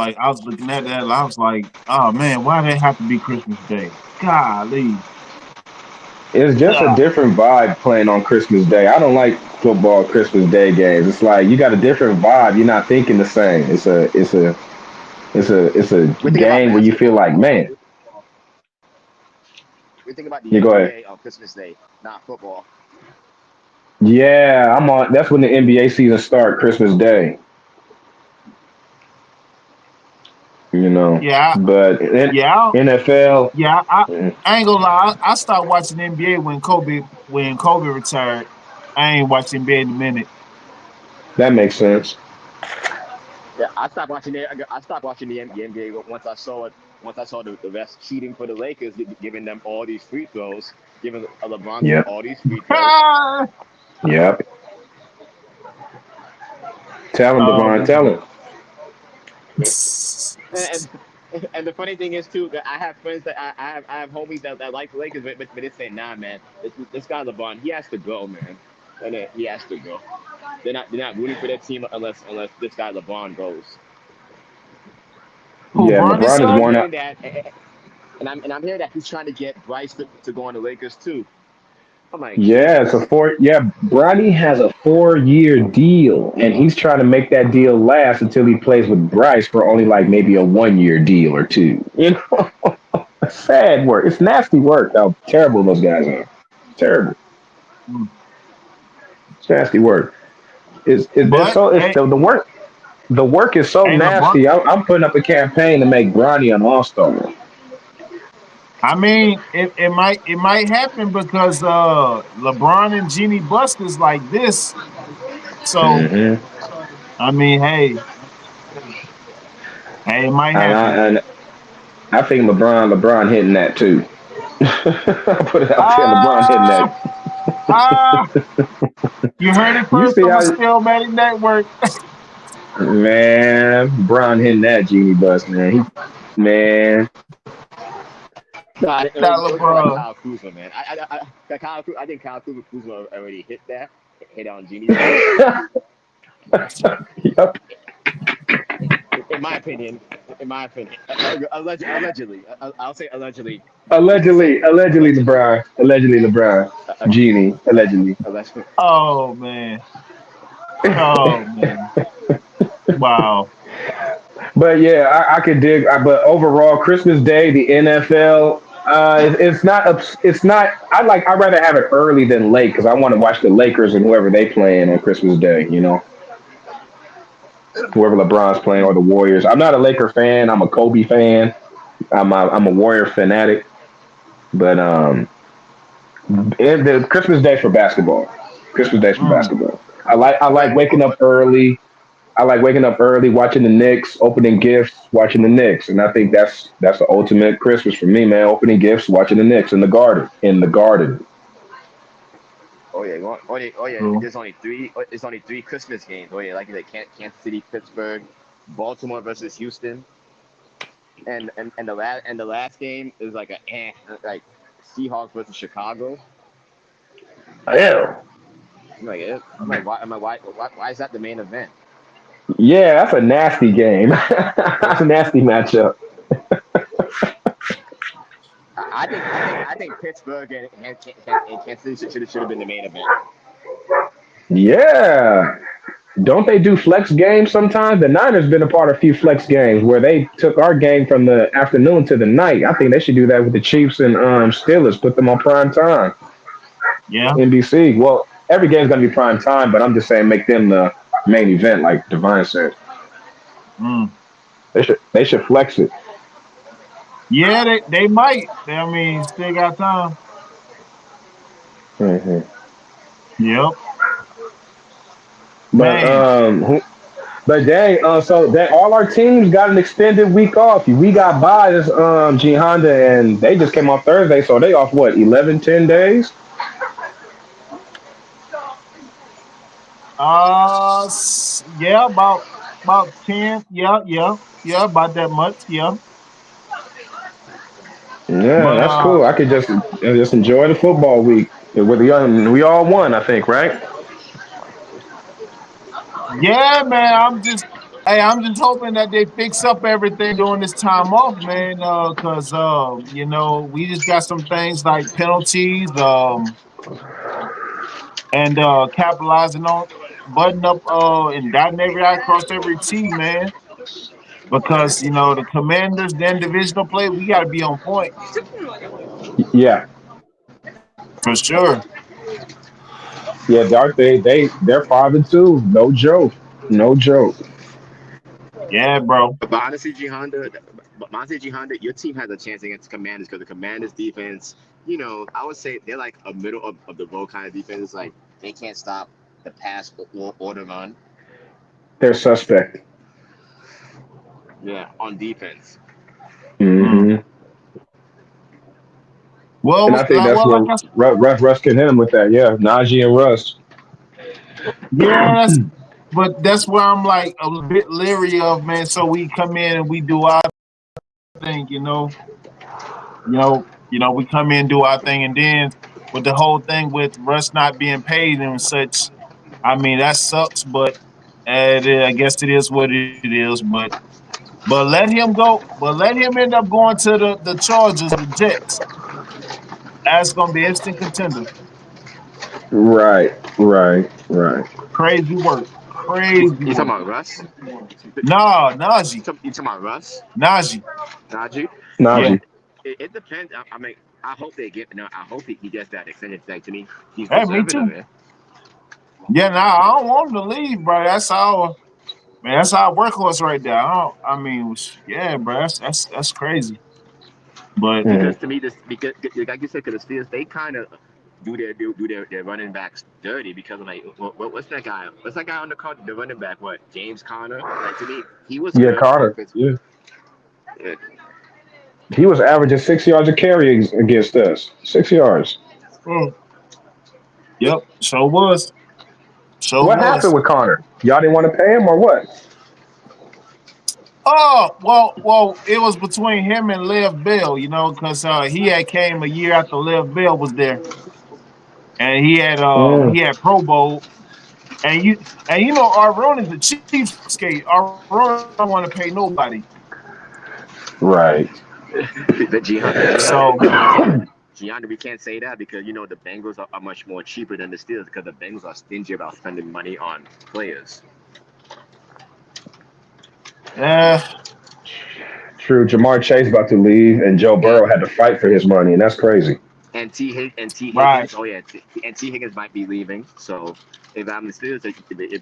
looking at that. And I was like, oh man, why they have to be Christmas Day? Golly. It's just a Ah, different vibe playing on Christmas Day. I don't like football Christmas Day games. It's like you got a different vibe. You're not thinking the same. It's a We think about game where you feel like, basketball. man. We think about the You go ahead. NBA on Christmas Day, not football. Yeah, I'm on. That's when the NBA season start, Christmas Day. You know, yeah, but yeah, NFL. yeah. mm, I ain't gonna lie. I stopped watching NBA when Kobe retired. I ain't watching NBA in a minute. That makes sense. Yeah, I stopped watching it. I stopped watching the NBA once I saw it. Once I saw the refs cheating for the Lakers, giving them all these free throws, giving LeBron Yep. all these free throws. Yep. Tell him, Oh Devon. Tell man. him. And and the funny thing is too that I have friends that I have homies that like the Lakers, but they say nah, man, this guy LeBron, he has to go, man, and he has to go. They're not rooting for their team unless this guy LeBron goes. Who, Yeah, Bronny's LeBron is And I'm son? worn out. hearing that, and I'm hearing that he's trying to get Bryce to go on the Lakers too. I'm like, Yeah, it's a Jesus. four. Yeah, Bronny has a 4-year deal, and he's trying to make that deal last until he plays with Bryce for only like maybe a 1-year deal or two. You know, sad work. It's nasty work. How terrible those guys are. Terrible. Mm. It's nasty work. It's But so it's hey, the work. The work is so hey, LeBron. nasty. I'm putting up a campaign to make Bronny an all star. I mean, it might happen because LeBron and Jeannie Buss is like this. So Hmm. I mean, hey, it might happen. And I think LeBron hitting that too. I'll put it out there. LeBron hitting Ah, that. ah, you heard it You first see on the how Steelmatic Network. man Bron hitting that genie bus, man. Man. No, Not it was more like LeBron. Kyle Kuzma, man. I think Kyle Kuzma already hit that, hit on Genie's bus. Yep. In my opinion, allegedly, I'll say allegedly. Just to say, Allegedly allegedly, LeBron. Allegedly LeBron. uh, Genie. Allegedly. allegedly. Oh man. Oh man. Wow. But yeah, I could dig. But overall, Christmas Day, the NFL, it's not. I'd rather have it early than late because I want to watch the Lakers and whoever they playing on Christmas Day. You know, whoever LeBron's playing or the Warriors. I'm not a Laker fan. I'm a Kobe fan. I'm a Warrior fanatic. But the Christmas Day for basketball. Christmas Day for Mm. basketball. I like waking up early. I like waking up early, watching the Knicks, opening gifts, watching the Knicks, and I think that's the ultimate Christmas for me, man. Opening gifts, watching the Knicks in the garden. In the garden. Oh yeah. True. There's only three. It's only three Christmas games. Oh yeah, like you said, Kansas City, Pittsburgh, Baltimore versus Houston, and the last game is like like Seahawks versus Chicago. Yeah, I'm like, why is that the main event? yeah, that's a nasty game. That's a nasty matchup. I think Pittsburgh and Kansas City should have been the main event. Yeah. Don't they do flex games sometimes? The Niners been a part of a few flex games where they took our game from the afternoon to the night. I think they should do that with the Chiefs and Steelers. Put them on prime time. Yeah. NBC. Well, every game's gonna be prime time, but I'm just saying make them the main event, like Divine said. Mm. They should flex it. Yeah, they might. I mean, still got time. Hmm. Yep. But Man. But dang, so that all our teams got an extended week off. We got by this G Honda, and they just came off Thursday, so they off what 11, 10 days. Yeah, about 10. Yeah, about that much. Yeah, Yeah, but that's cool. I could just enjoy the football week with the young. We all won, I think, right? yeah, man. I'm just hoping that they fix up everything during this time off, man. Cause you know, we just got some things like penalties, and capitalizing on button up, and dotting every I across every T, man. Because you know the Commanders, then divisional play, we got to be on point Yeah, for sure. yeah. They're 5-2. No joke. No joke. Yeah, bro. But honestly, G Honda, your team has a chance against the Commanders because the Commanders defense, I would say they're like a middle of the road kind of defense. Like they can't stop the pass or the run. They're suspect. Yeah, on defense. Mm. Hmm. And I think that's Well, where like I Russ can hit him with that. Yeah, Najee and Russ. yeah, but that's where I'm like a bit leery of, man. So we come in and we do our thing, we come in do our thing, and then with the whole thing with Russ not being paid and such, I mean that sucks. But I guess it is what it is. But let him go. But let him end up going to the Chargers or the Jets. That's gonna be instant contender. Right, right, right. Crazy work. You, Crazy you talking work. about Russ? Nah, Najee. You talking about Russ? Najee. Najee? Yeah. Well, Najee. it depends. I mean, I hope they get. No, I hope he gets that extended tag to me. He's Hey, me deserving of too. it. Yeah, nah, I don't want him to leave, bro. That's our man. That's our workhorse right there. I mean, yeah, bro. That's crazy. But Mhm. Because to me, this because like you said, because the Steelers they kind of do their running backs dirty because of like what's that guy? What's that guy on the card? The running back, what? James Conner. Like to me, he was Yeah, good Carter. offense. Yeah, Yeah. he was averaging 6 yards a carry against us. 6 yards. mm, yep, so was. So What happened was. with Connor? Y'all didn't want to pay him or what? Oh, well, it was between him and Lev Bell, because he had came a year after Lev Bell was there, and Mm, he had Pro Bowl, and Aaron is a cheapskate. Aaron don't want to pay nobody, right. The G so Hunter, Gianna, we can't say that because the Bengals are much more cheaper than the Steelers because the Bengals are stingy about spending money on players. uh, True. Jamar Chase about to leave, and Joe And Burrow had to fight for his money, and that's crazy. T right. Higgins, oh yeah, and T Higgins might be leaving. So if I'm the Steelers,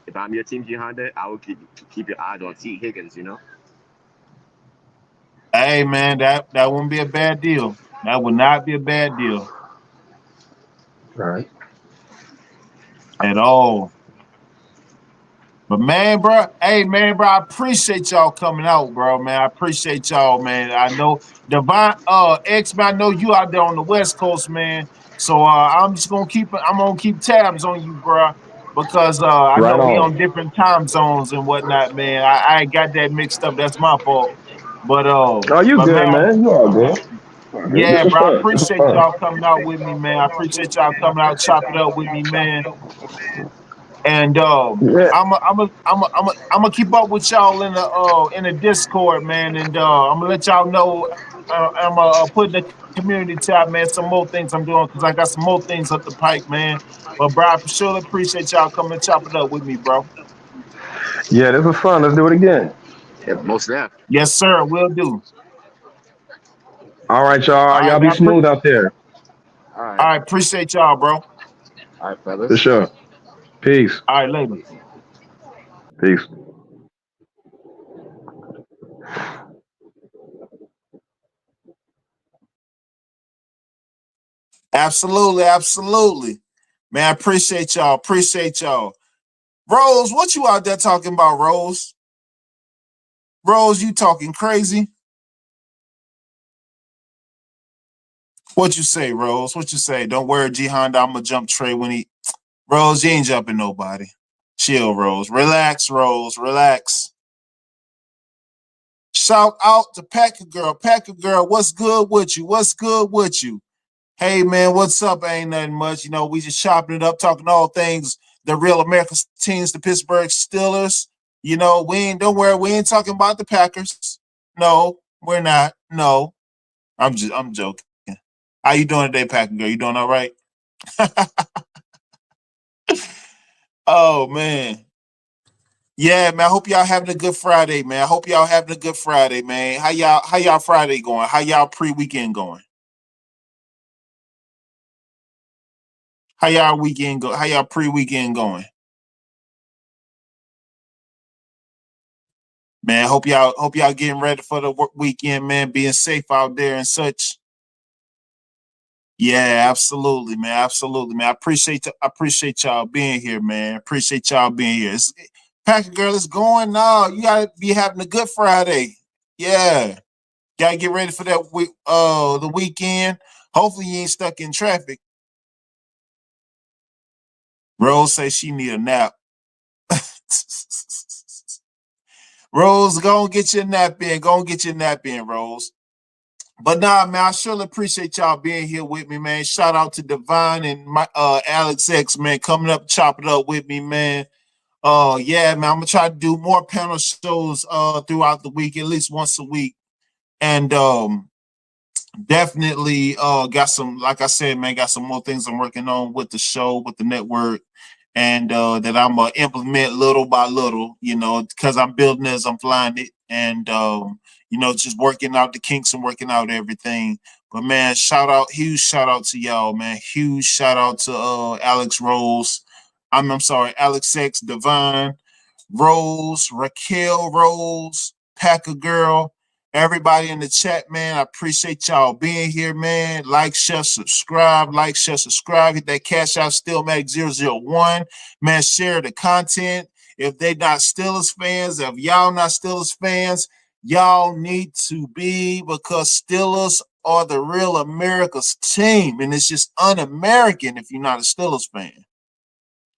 if I'm your team, G Honda, I would keep your eyes on T Higgins. Hey man, that wouldn't be a bad deal. That would not be a bad deal Right. at all. But man, bro, hey man, bro, I appreciate y'all coming out, bro. Man, I appreciate y'all, man. I know Divine X man, I know you out there on the West Coast, man. So I'm gonna keep tabs on you, bro. Because I Right know we on. on different time zones and whatnot, man. I got that mixed up. That's my fault. But Oh, you but good, man, man? You all good? All good. This yeah, was bro. I fun. This was appreciate fun. y'all coming out with me, man. I appreciate y'all coming out, chop it up with me, man. And Yeah. I'm gonna keep up with y'all in the Discord, man. And I'm gonna let y'all know. I'm put in the community tab, man. Some more things I'm doing because I got some more things up the pike, man. But bro, I surely appreciate y'all coming and chop it up with me, bro. Yeah, this was fun. Let's do it again. Yeah, most def. Yes, sir. Will do. All right, All y'all. right, Y'all be man. smooth out there. All All right, right, appreciate y'all, bro. All all right, For fellas. sure. Peace. right, later. Peace. Absolutely, absolutely, man. I appreciate y'all. Appreciate y'all. Rose, what you out there talking about, Rose? Rose, you talking crazy? What you say, Rose? What you say? Don't worry, G Honda. I'm gonna jump Trey when he. Rose, you ain't jumping nobody. Chill, Rose. Relax, Rose. Relax. Shout out to Packer Girl. Packer Girl, what's good with you? What's good with you? Hey, man, what's up? Ain't nothing much. You know, we just chopping it up, talking all things the real American teams, the Pittsburgh Steelers. You know, don't worry, we ain't talking about the Packers. No, we're not. No, I'm joking. How you doing today, Packer Girl? You doing all right? Oh, man. Yeah, man. I hope y'all having a good Friday, man. I hope y'all having a good Friday, man. How y'all Friday going? How y'all pre-weekend going? How y'all weekend go? How y'all pre-weekend going? Man, hope y'all getting ready for the weekend, man. Being safe out there and such. Yeah, absolutely, man. Absolutely, man. I appreciate y'all being here, man. Appreciate y'all being here. Packer Girl, it's going now. You gotta be having a good Friday. Yeah. Gotta get ready for that week, the weekend. Hopefully you ain't stuck in traffic. Rose says she need a nap. Rose, go and get your nap in. Go and get your nap in, Rose. But nah, man, I surely appreciate y'all being here with me, man. Shout out to Divine and my Alex X, man, coming up, chopping up with me, man. Yeah, man, I'm gonna try to do more panel shows throughout the week, at least once a week. And definitely got some, like I said, man, got some more things I'm working on with the show, with the network, and that I'm gonna implement little by little, you know, because I'm building as I'm flying it, and you know, just working out the kinks and working out everything. But man, huge shout out to y'all, man. Huge shout out to Alex Rose. I'm sorry, Alex X, Divine, Rose, Raquel Rose, Packer Girl, everybody in the chat, man. I appreciate y'all being here, man. Like, share, subscribe. Like, share, subscribe. Hit that cash out Steelmatic001. Man, share the content. If they not Steelers fans, if y'all not Steelers fans, y'all need to be, because Steelers are the real America's team. And it's just un-American if you're not a Steelers fan.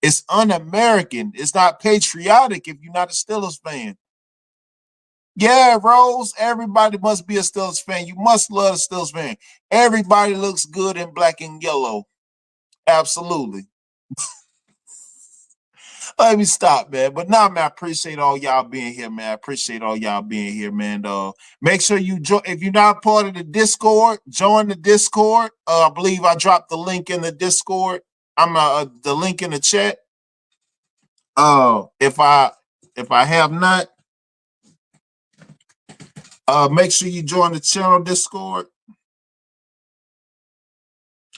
It's un-American. It's not patriotic if you're not a Steelers fan. Yeah, Rose, everybody must be a Steelers fan. You must love a Steelers fan. Everybody looks good in black and yellow. Absolutely. Let me stop, man. But now, man, I appreciate all y'all being here, man. I appreciate all y'all being here, man. Make sure you join. If you're not part of the Discord, join the Discord. I believe I dropped the link in the Discord. I'm the link in the chat. If I have not, make sure you join the channel Discord.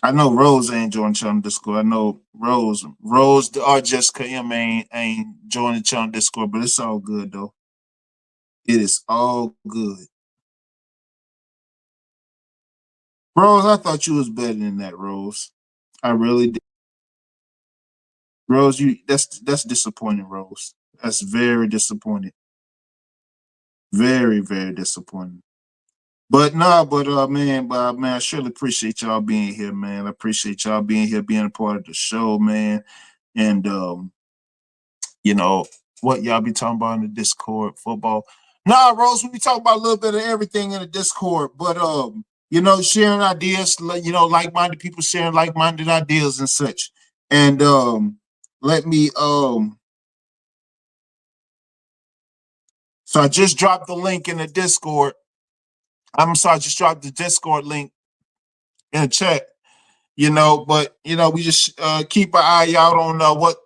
I know Rose ain't joined channel Discord. I know Rose or Jessica M ain't joined the channel Discord, but it's all good though. It is all good. Rose, I thought you was better than that, Rose. I really did. Rose, that's disappointing, Rose. That's very disappointing. Very, very disappointing. But man, I surely appreciate y'all being here, man. I appreciate y'all being here, being a part of the show, man. And you know what y'all be talking about in the Discord, football. Nah, Rose, we be talking about a little bit of everything in the Discord, but you know, sharing ideas, you know, like-minded people sharing like-minded ideas and such. And let me so I just dropped the link in the Discord. I'm sorry, I just dropped the Discord link in the chat. You know, but you know, we just keep an eye out on what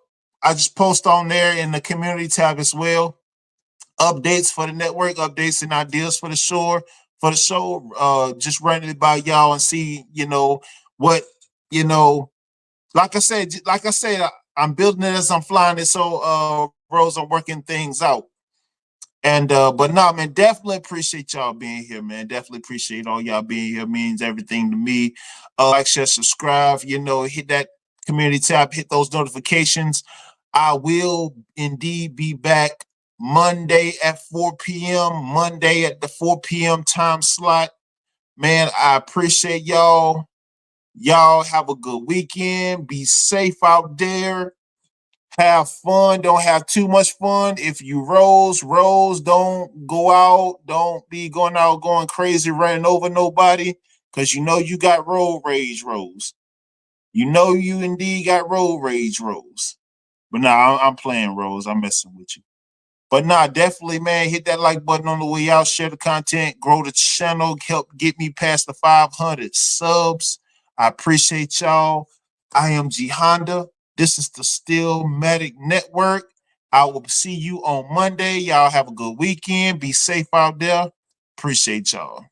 I just post on there in the community tab as well. Updates for the network, updates and ideas for the show. Just running it by y'all and see, you know, what, you know, like I said, I'm building it as I'm flying it. So Rose, I'm working things out. And but no, man, definitely appreciate y'all being here, man. Definitely appreciate all y'all being here. It means everything to me. Like, share, subscribe, you know, hit that community tab, hit those notifications. I will indeed be back Monday at 4 p.m. Monday at the 4 p.m. time slot. Man, I appreciate y'all. Y'all have a good weekend. Be safe out there. Have fun. Don't have too much fun. If you rolls, don't go out. Don't be going out going crazy, running over nobody, because you know you got road rage rolls. You know you indeed got road rage rolls. But nah, I'm playing rolls. I'm messing with you. But nah, definitely, man, hit that like button on the way out. Share the content. Grow the channel. Help get me past the 500 subs. I appreciate y'all. I am G Honda. This is the Steelmatic Network. I will see you on Monday. Y'all have a good weekend. Be safe out there. Appreciate y'all.